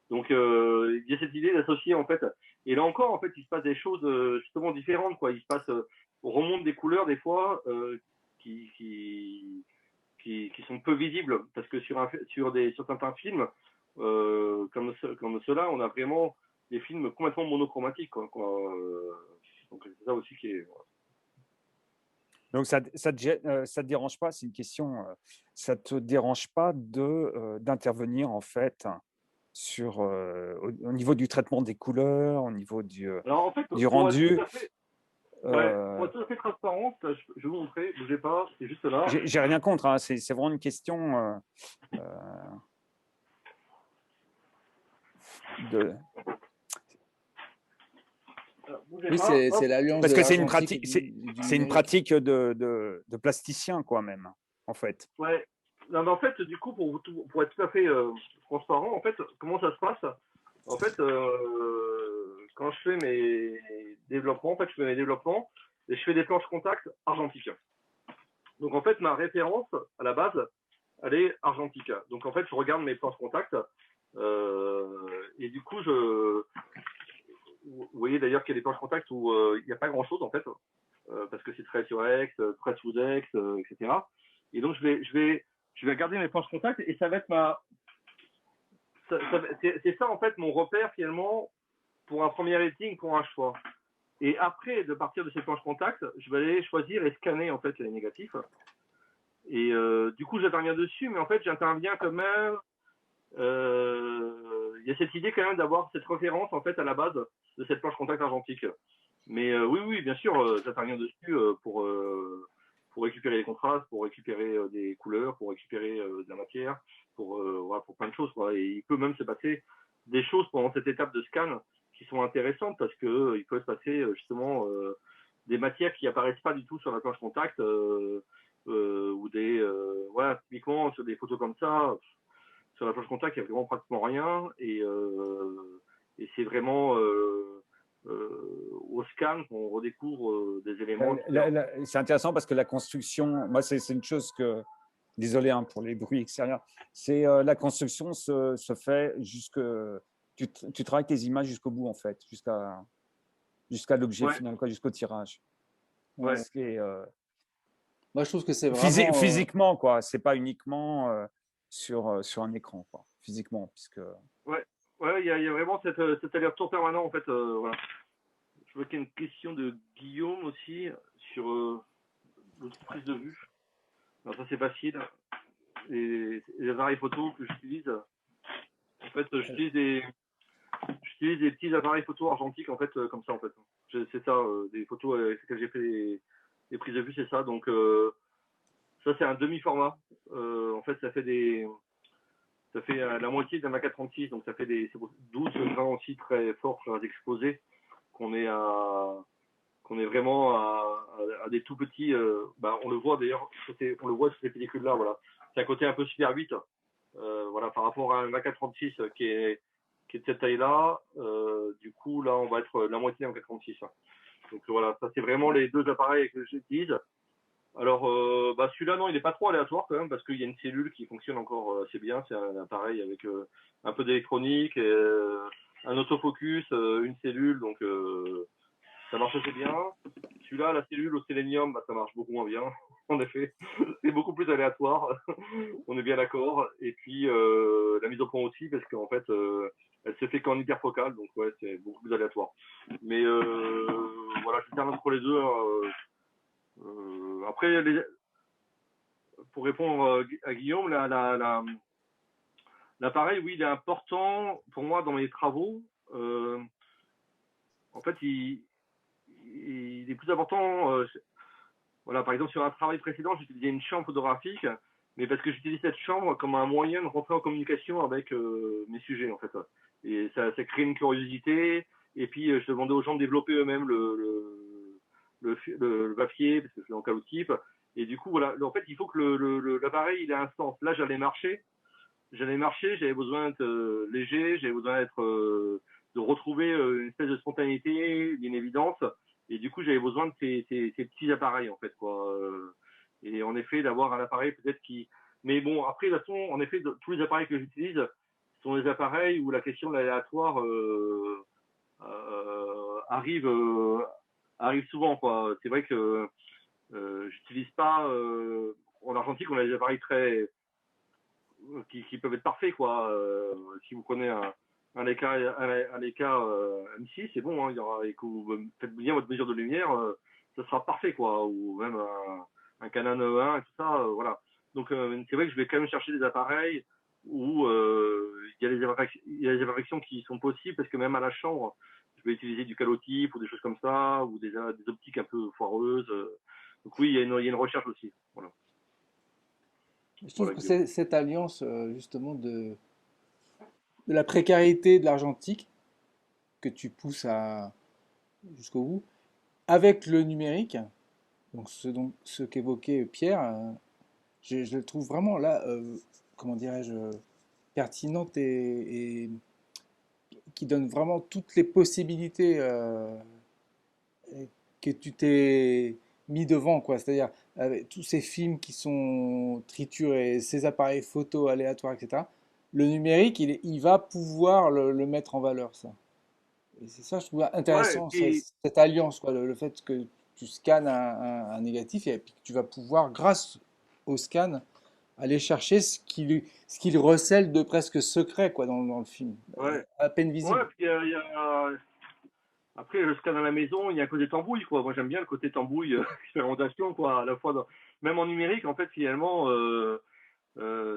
Donc, il y a cette idée d'associer, en fait. Et là encore, en fait, il se passe des choses justement différentes, quoi. Il se passe, on remonte des couleurs, des fois, qui, qui, qui sont peu visibles. Parce que sur certains films, comme ceux-là, on a vraiment des films complètement monochromatiques, quoi. Donc, c'est ça aussi qui est. Donc, ça te dérange pas, c'est une question, ça te dérange pas d'intervenir en fait au niveau du traitement des couleurs, au niveau Alors, en fait, du pour être rendu. tout à fait, ouais, pour être tout à fait transparent, je vais vous montrer, bougez pas, c'est juste là. J'ai rien contre, hein, c'est vraiment une question de. Oui, c'est l'alliance Parce de que c'est une l'argentique et pratique, du c'est une numérique. pratique de plasticien, quoi, même, en fait. Ouais. Non, mais en fait, du coup, pour être tout à fait transparent, en fait, comment ça se passe? En fait, quand je fais mes développements, en fait, je fais mes développements et je fais des planches contact argentiques. Donc, en fait, ma référence à la base, elle est argentique. Donc, en fait, je regarde mes planches contact et du coup, vous voyez d'ailleurs qu'il y a des planches contact où il n'y a pas grand-chose, en fait, parce que c'est très sur X, très sous X, etc. Et donc, je vais regarder mes planches contact et ça va être c'est ça en fait mon repère finalement pour un premier rating, pour un choix. Et après, de partir de ces planches contact, je vais aller choisir et scanner en fait les négatifs. Et du coup, j'interviens dessus, mais en fait, j'interviens quand même. Il y a cette idée quand même d'avoir cette référence en fait à la base de cette planche contact argentique. Mais oui, bien sûr, j'interviens dessus pour récupérer les contrastes, pour récupérer des couleurs, pour récupérer de la matière, voilà, pour plein de choses, quoi. Et il peut même se passer des choses pendant cette étape de scan qui sont intéressantes parce que il peut se passer justement des matières qui apparaissent pas du tout sur la planche contact ou voilà, typiquement sur des photos comme ça, sur la planche contact, il y a vraiment pratiquement rien et c'est vraiment au scan qu'on redécouvre des éléments. C'est intéressant parce que la construction, moi, c'est une chose que, désolé hein, pour les bruits extérieurs, c'est la construction se fait tu travailles tes images jusqu'au bout, en fait, jusqu'à l'objet Ouais, final, jusqu'au tirage. Ouais. Ce qui est, Moi, je trouve que c'est vraiment. physiquement, quoi. C'est pas uniquement sur un écran, quoi. Physiquement, puisque. ouais, il y a vraiment cet aller-retour permanent, en fait. Voilà. Je vois qu'il y a une question de Guillaume aussi sur l'autre prise de vue. Alors ça, c'est facile. Les appareils photo que j'utilise, en fait, j'utilise des petits appareils photo argentiques, en fait, comme ça, en fait. C'est ça, des photos avec lesquelles j'ai fait les prises de vue, c'est ça. Donc, ça, c'est un demi-format. En fait, ça fait la moitié d'un AK-36, donc ça fait des 12 grains aussi très forts, très exposés, qu'on est vraiment à des tout petits. On le voit d'ailleurs, on le voit sur ces pellicules-là, voilà. C'est un côté un peu Super 8, voilà, par rapport à un AK-36 qui est de cette taille-là. Du coup, là, on va être la moitié d'un AK-36. Donc voilà, ça c'est vraiment les deux appareils que j'utilise. Alors, celui-là, non, il n'est pas trop aléatoire quand même, parce qu'il y a une cellule qui fonctionne encore assez bien. C'est un appareil avec un peu d'électronique, un autofocus, une cellule, donc ça marche assez bien. Celui-là, la cellule au sélénium, ça marche beaucoup moins bien, en effet. C'est beaucoup plus aléatoire, on est bien d'accord. Et puis, la mise au point aussi, parce qu'en fait, elle se fait qu'en hyperfocal, donc ouais, c'est beaucoup plus aléatoire. Mais voilà, je termine entre les deux. Après, pour répondre à Guillaume, l'appareil, oui, il est important pour moi dans mes travaux. En fait, il est plus important. Voilà, par exemple, sur un travail précédent, j'utilisais une chambre photographique, mais parce que j'utilise cette chambre comme un moyen de rentrer en communication avec mes sujets, en fait. Et ça crée une curiosité. Et puis, je demandais aux gens de développer eux-mêmes le papier, parce que je suis en calotype. Et du coup, voilà. En fait, il faut que l'appareil il ait un sens. Là, j'allais marcher, j'avais besoin d'être léger, j'avais besoin de retrouver une espèce de spontanéité, d'une évidence. Et du coup, j'avais besoin de ces petits appareils, en fait, quoi. Et en effet, d'avoir un appareil peut-être qui. Mais bon, après, de toute façon, en effet, tous les appareils que j'utilise sont des appareils où la question de l'aléatoire arrive, arrive souvent, quoi. C'est vrai que j'utilise pas. En argentique, on a des appareils très qui peuvent être parfaits, quoi. Si vous prenez un Leica, un Leica M6, c'est bon, hein, il y aura, et que vous faites bien votre mesure de lumière, ça sera parfait, quoi. Ou même un Canon E1 et tout ça, voilà. Donc c'est vrai que je vais quand même chercher des appareils où il y a des imperfections qui sont possibles, parce que même à la chambre, je vais utiliser du calotype ou des choses comme ça, ou des optiques un peu foireuses. Donc oui, il y a une recherche aussi. Voilà. Je trouve Voilà, que Guillaume. cette alliance, justement, de la précarité de l'argentique, que tu pousses jusqu'au bout, avec le numérique, donc ce qu'évoquait Pierre, je le trouve vraiment là, comment dirais-je, pertinente et qui donne vraiment toutes les possibilités que tu t'es mis devant, quoi. C'est-à-dire, avec tous ces films qui sont triturés, ces appareils photo aléatoires, etc., le numérique, il va pouvoir le mettre en valeur, ça. Et c'est ça, je trouve Ouais, et intéressant, puis, cette alliance, quoi, le fait que tu scannes un négatif et puis que tu vas pouvoir, grâce au scan, aller chercher ce qu'il recèle de presque secret, quoi, dans le film, ouais. à peine Ouais, visible. puis après, le scan à la maison, il y a un côté tambouille, quoi. Moi, j'aime bien le côté tambouille, expérimentation, quoi. À la fois, même en numérique, en fait, finalement,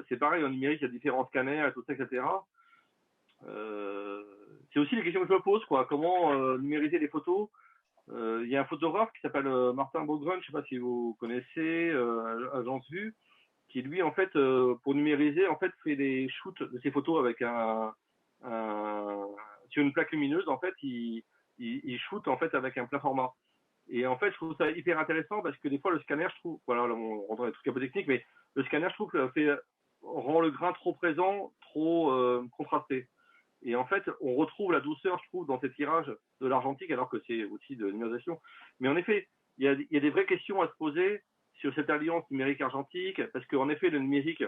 c'est pareil. En numérique, il y a différents scanners et tout ça, etc. C'est aussi les questions que je me pose, quoi. Comment numériser les photos. Il y a un photographe qui s'appelle Martin Beaugrun, je sais pas si vous connaissez, Agence Vue, qui lui, en fait, pour numériser, en fait, fait des shoots de ses photos avec sur une plaque lumineuse. En fait, il shoot en fait avec un plein format. Et en fait, je trouve ça hyper intéressant, parce que des fois, le scanner, je trouve, voilà, là, on rentre dans des trucs un peu techniques, mais le scanner, je trouve, rend le grain trop présent, trop contrasté. Et en fait, on retrouve la douceur, je trouve, dans ces tirages de l'argentique, alors que c'est aussi de numérisation. Mais en effet, il y a des vraies questions à se poser sur cette alliance numérique-argentique, parce qu'en effet, le numérique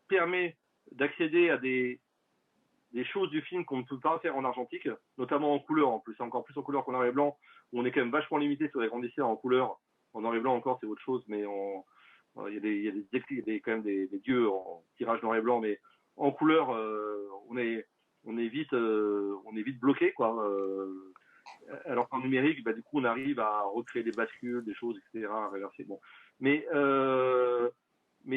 permet d'accéder à des choses du film qu'on ne peut pas faire en argentique, notamment en couleur en plus, encore plus en couleur qu'en noir et blanc, où on est quand même vachement limité sur les grandisseurs en couleur. En noir et blanc encore, c'est autre chose, mais il y a quand même des dieux en tirage noir et blanc, mais en couleur, on est vite bloqué, quoi. Alors qu'en numérique, bah, du coup, on arrive à recréer des bascules, des choses, etc., à reverser. Bon. Mais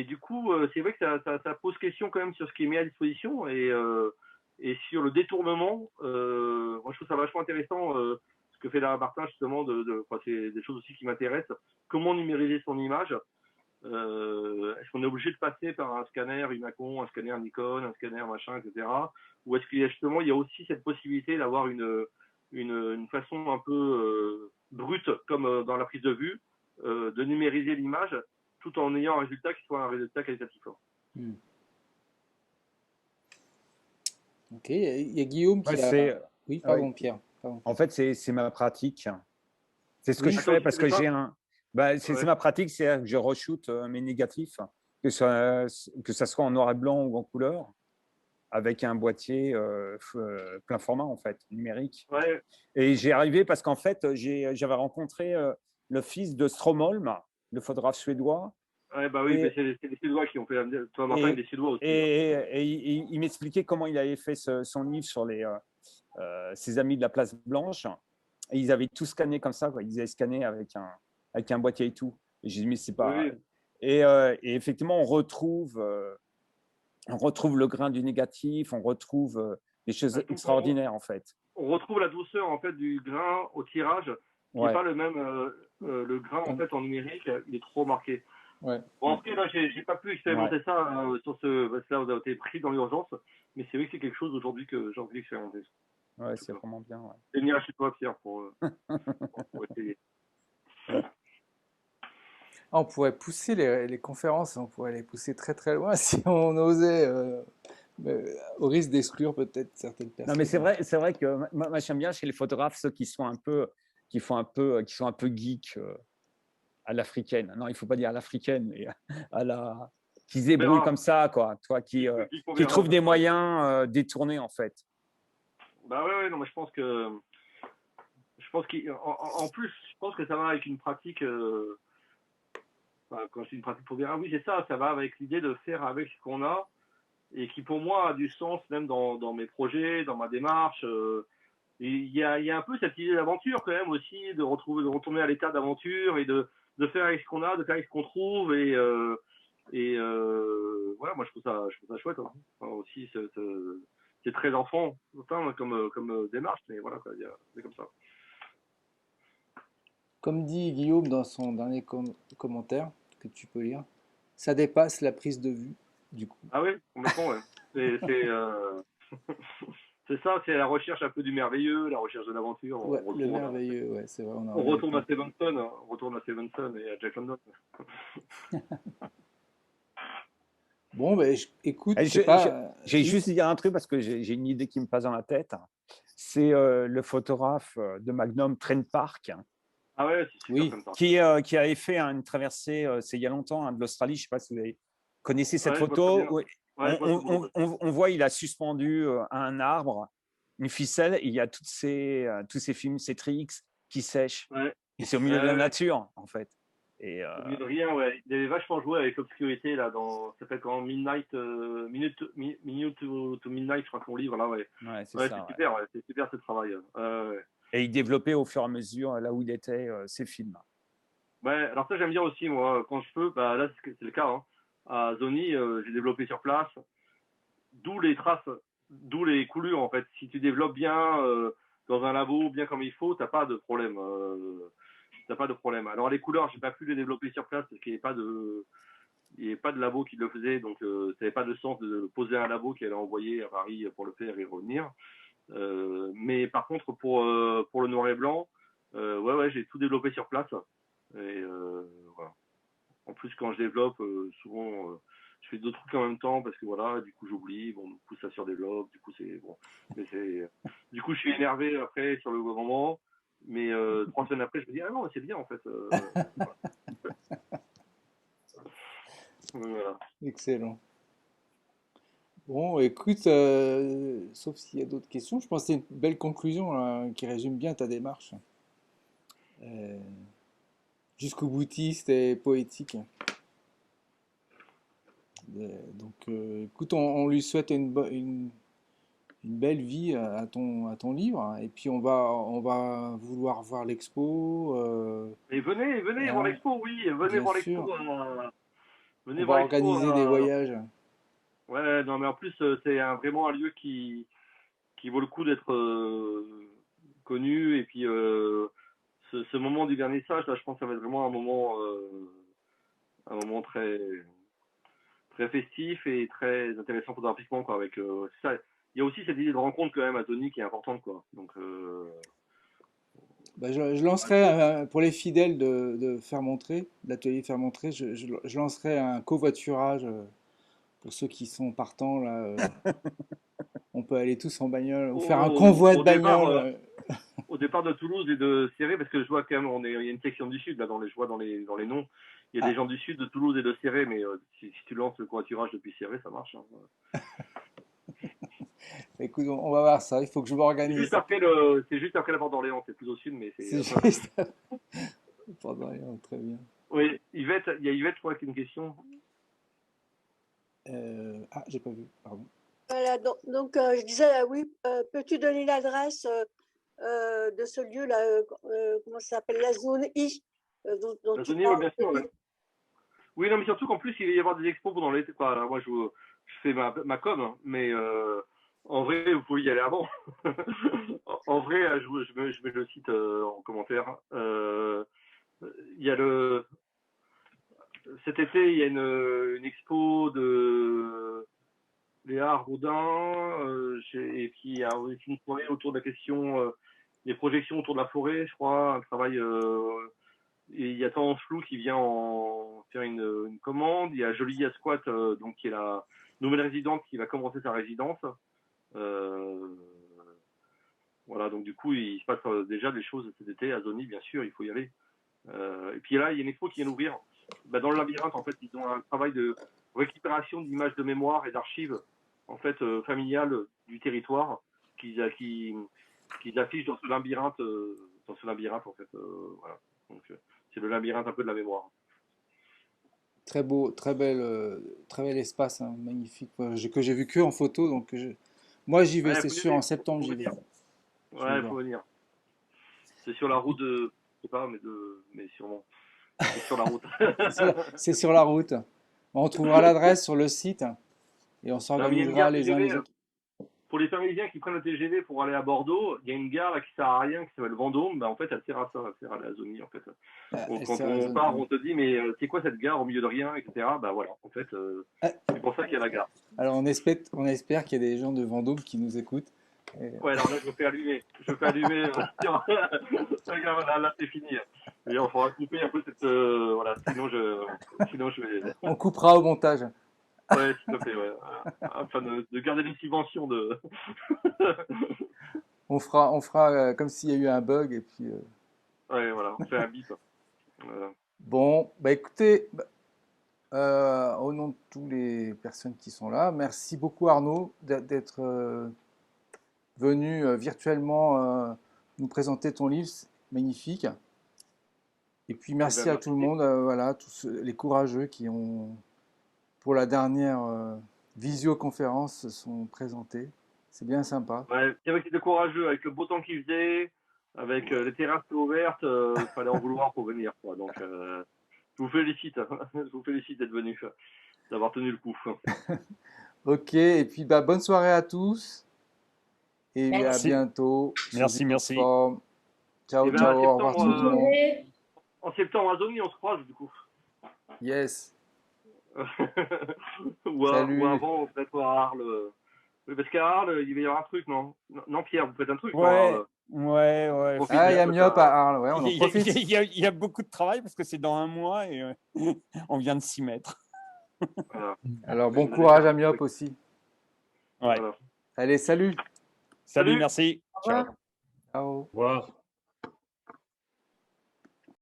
du coup, c'est vrai que ça pose question quand même sur ce qui est mis à disposition, et sur le détournement. Moi, je trouve ça vachement intéressant ce que fait Lara Martin, justement. C'est des choses aussi qui m'intéressent. Comment numériser son image. Est-ce qu'on est obligé de passer par un scanner Imacon, un scanner Nikon, un scanner machin, etc. Ou est-ce qu'il y a justement, il y a aussi cette possibilité d'avoir une façon un peu brute, comme dans la prise de vue, de numériser l'image tout en ayant un résultat qui soit un résultat qualitatif. Hmm. Ok, il y a Guillaume Ouais, qui a... Oui, ouais. pardon, Pierre. Pardon. En fait, c'est ma pratique. C'est ce que Oui, je Ah, toi fais aussi, parce tu fais que ça? j'ai bah, c'est Ouais. ma pratique, c'est que je re-shoot mes négatifs, que ça soit en noir et blanc ou en couleur, avec un boîtier plein format, en fait, numérique. Ouais. Et j'ai arrivé parce qu'en fait, j'avais rencontré le fils de Stromholm, le photographe suédois. Ouais, bah oui, Et, c'est les Suédois qui ont fait. Toi, Martin, il et, est Suédois aussi. et il m'expliquait comment il avait fait son livre sur ses amis de la Place Blanche. Et ils avaient tout scanné comme ça, quoi. Ils avaient scanné avec un boîtier et tout. Et j'ai dit, mais c'est Oui, pas. oui. Et effectivement, on retrouve le grain du négatif, on retrouve des choses Je trouve extraordinaires, en fait. on retrouve la douceur en fait du grain au tirage, qui n'est Ouais. pas le même. Le grain en fait en numérique, il est trop marqué. ouais. Bon, après, là, j'ai pas pu Ouais. expérimenter ça sur ce. Parce que là, vous avez été pris dans l'urgence, mais c'est vrai que c'est quelque chose aujourd'hui que j'ai envie d'expérimenter. Ouais, c'est vraiment bien. Ouais. Et venir chez toi, Pierre, pour essayer. Ah, on pourrait pousser les conférences, on pourrait les pousser très très loin si on osait, au risque d'exclure peut-être certaines Non, mais personnes. c'est vrai que moi j'aime bien chez les photographes ceux qui sont un peu, qui sont un peu geeks. à l'africaine. Non, il ne faut pas dire à l'africaine, mais à la qui se débrouille verra. comme ça, quoi. Toi, qui On verra. trouve des moyens détournés, en fait. Bah ouais, non, mais je pense qu'en en plus, je pense que ça va avec une pratique. Enfin, quand je dis une pratique pour bien, ah oui, c'est ça, ça va avec l'idée de faire avec ce qu'on a et qui pour moi a du sens même dans mes projets, dans ma démarche. Et il y a un peu cette idée d'aventure quand même aussi, de retourner à l'état d'aventure et de faire avec ce qu'on a, de faire avec ce qu'on trouve voilà, moi je trouve ça chouette. Hein. Enfin, aussi, c'est très enfant, enfin, comme démarche, mais voilà, quoi, c'est comme ça. Comme dit Guillaume dans son dernier commentaire que tu peux lire, ça dépasse la prise de vue, du coup. Ah oui, complètement, ouais. C'est c'est ça, c'est la recherche un peu du merveilleux, la recherche de l'aventure. Ouais, le merveilleux, ouais, c'est vrai. On retourne à Stevenson, hein, on retourne à Stevenson et à Jack London. Bon, ben, écoute, Et je sais pas. J'ai juste dire un truc parce que j'ai une idée qui me passe dans la tête. C'est le photographe de Magnum, Trent Park, Ah ouais, c'est super Oui. comme ça. qui avait fait une traversée, c'est il y a longtemps, hein, de l'Australie. Je ne sais pas si vous connaissez cette Ouais, je vois très bien. photo. Ouais, je vois très bien. On voit, il a suspendu à un arbre une ficelle et il y a tous ces films, ces tricks qui sèchent. Ouais. Et c'est au milieu de la nature, en fait. Et Au milieu de rien, ouais. Il avait vachement joué avec l'obscurité, là, ça s'appelle quand Midnight, Minute to Midnight, je crois qu'on livre, là, ouais. ouais, c'est Ouais, ça. c'est super, ouais. C'est super ce travail. Ouais. Et il développait au fur et à mesure là où il était ses films. Ouais, alors ça, j'aime bien aussi, moi, quand je peux, bah là, c'est le cas, hein. À Zoni, j'ai développé sur place, d'où les traces, d'où les coulures, en fait. Si tu développes bien dans un labo, bien comme il faut, t'as pas de problème. T'as pas de problème. Alors les couleurs, j'ai pas pu les développer sur place parce qu'il n'y avait pas de labo qui le faisait, donc ça n'avait pas de sens de poser un labo qui allait envoyer à Paris pour le faire et revenir. Mais par contre, pour le noir et blanc, ouais, j'ai tout développé sur place. Et voilà. En plus, quand je développe, souvent, je fais d'autres trucs en même temps parce que voilà, du coup, j'oublie. Bon, du coup, ça surdéveloppe. Du coup, c'est bon. Mais du coup, je suis énervé après sur le moment. Mais 3 semaines après, je me dis, ah non, c'est bien en fait. Voilà. Excellent. Bon, écoute, sauf s'il y a d'autres questions, je pense que c'est une belle conclusion là, qui résume bien ta démarche. Euh, Jusqu'au boutiste et poétique. Donc, écoute, on lui souhaite une belle vie à ton livre. Et puis, on va vouloir voir l'expo. Et venez voir Hein, l'expo, oui, venez bien voir l'expo. sûr. Venez On va voir l'expo. organiser des voyages. Ouais, non, mais en plus, c'est vraiment un lieu qui vaut le coup d'être connu. Et puis, ce moment du vernissage, là, je pense que ça va être vraiment un moment très, très festif et très intéressant photographiquement, quoi. Avec, ça. Il y a aussi cette idée de rencontre quand même à Tony qui est importante, quoi. Donc, Bah, je lancerai, pour les fidèles de Faire Montrer, de l'atelier Faire Montrer, je lancerai un covoiturage pour ceux qui sont partants. Là, on peut aller tous en bagnole ou faire un convoi de au départ, bagnole. au départ de Toulouse et de Céré, parce que je vois quand même, il y a une section du Sud, là, je vois dans les noms, il y a des Ah, gens du Sud, de Toulouse et de Céré, mais si tu lances le covoiturage depuis Céré, ça marche. Hein. écoute, on va voir ça. Il faut que je m'organise. C'est juste après la porte d'Orléans, c'est plus au Sud, mais c'est. C'est juste. Pardon, très bien. Oui, Yvette, il y a Yvette, je crois, qui a une question. Ah, j'ai pas vu, pardon. Voilà, donc je disais, oui, peux-tu donner l'adresse de ce lieu-là, comment ça s'appelle, la zone I, dont La tu Sony, ouais, parles. bien sûr, ouais. Oui, non, mais surtout qu'en plus, il va y avoir des expos pendant l'été. Alors, moi, je fais ma com, hein, mais en vrai, vous pouvez y aller avant. En vrai, je mets le site en commentaire. Il y a cet été, il y a une expo de Léa Rodin, et puis il y a aussi une soirée autour de la question des projections autour de la forêt, je crois, un travail. Et il y a Tendance Flou qui vient en faire une commande. Il y a Jolie Squat, donc qui est la nouvelle résidente qui va commencer sa résidence. Euh, voilà, donc du coup, il se passe déjà des choses cet été à Zoni, bien sûr, il faut y aller. Et puis là, il y a une expo qui vient d'ouvrir. Dans le labyrinthe, en fait, ils ont un travail de récupération d'images de mémoire et d'archives en fait familiales du territoire qu'ils affichent dans ce labyrinthe en fait. Voilà. Donc c'est le labyrinthe un peu de la mémoire. Très beau, très bel espace, hein, magnifique. Que j'ai vu que en photo, donc moi j'y vais, Ouais, c'est faut y sûr, aller, en septembre faut j'y vais. venir. Je vais Ouais, voir. faut venir. C'est sur la route de, je sais pas, mais sûrement. C'est sur la route. C'est sur la route. On trouvera l'adresse sur le site et on Non, mais il y a une s'organisera gare les uns les TGV. autres. Pour les Parisiens qui prennent le TGV pour aller à Bordeaux, il y a une gare là, qui sert à rien, qui s'appelle Vendôme. En fait, elle sert à ça, elle sert à la zone I, en fait. Elle Quand sert à la on zone part, un. on te dit, mais c'est quoi cette gare au milieu de rien, etc. Voilà, en fait, Ah, c'est pour ça qu'il y a la gare. alors on espère qu'il y a des gens de Vendôme qui nous écoutent. Et- Ouais, alors là, je me fais allumer. Je me fais allumer. Regarde, là, c'est fini. Et on faudra couper un peu cette. Voilà, sinon je vais. On coupera au montage. Ouais, s'il te plaît, ouais. Afin de garder les subventions de. On fera comme s'il y a eu un bug et puis. Ouais, voilà, on fait un bip. Voilà. Bon, bah écoutez, au nom de toutes les personnes qui sont là, merci beaucoup Arnaud d'être venu virtuellement nous présenter ton livre, c'est magnifique. Et puis Eh ben, merci à tout le merci. monde, voilà, tous les courageux qui ont, pour la dernière visioconférence, se sont présentés. C'est bien sympa. Ouais, c'est vrai que c'était courageux avec le beau temps qu'il faisait, avec les terrasses ouvertes, il fallait en vouloir pour venir, quoi. Donc, je vous félicite. Je vous félicite d'être venu, d'avoir tenu le coup. Ok, et puis bah, bonne soirée à tous et à Merci. bientôt sous Merci, une autre merci. forme. Ciao, Et bien, ciao, au revoir tout le monde. en septembre à Zomi, on se croise, du coup. Yes, Ou salut. avant, peut-être à Arles. Oui, parce qu'à Arles, il va y avoir un truc, non? Non, Pierre, vous faites un truc, non, Ouais, Arles? ouais. Profite Ah, il y bien a que Myop à ça. Arles, ouais, on en profite. Il y a beaucoup de travail parce que c'est dans un mois et on vient de s'y mettre. Voilà. Alors Oui, bon vous allez courage faire un à petit Myop truc. aussi. Ouais. Voilà. Allez, salut. Salut, Salut! merci. Au Ciao. revoir. Ciao. Au revoir.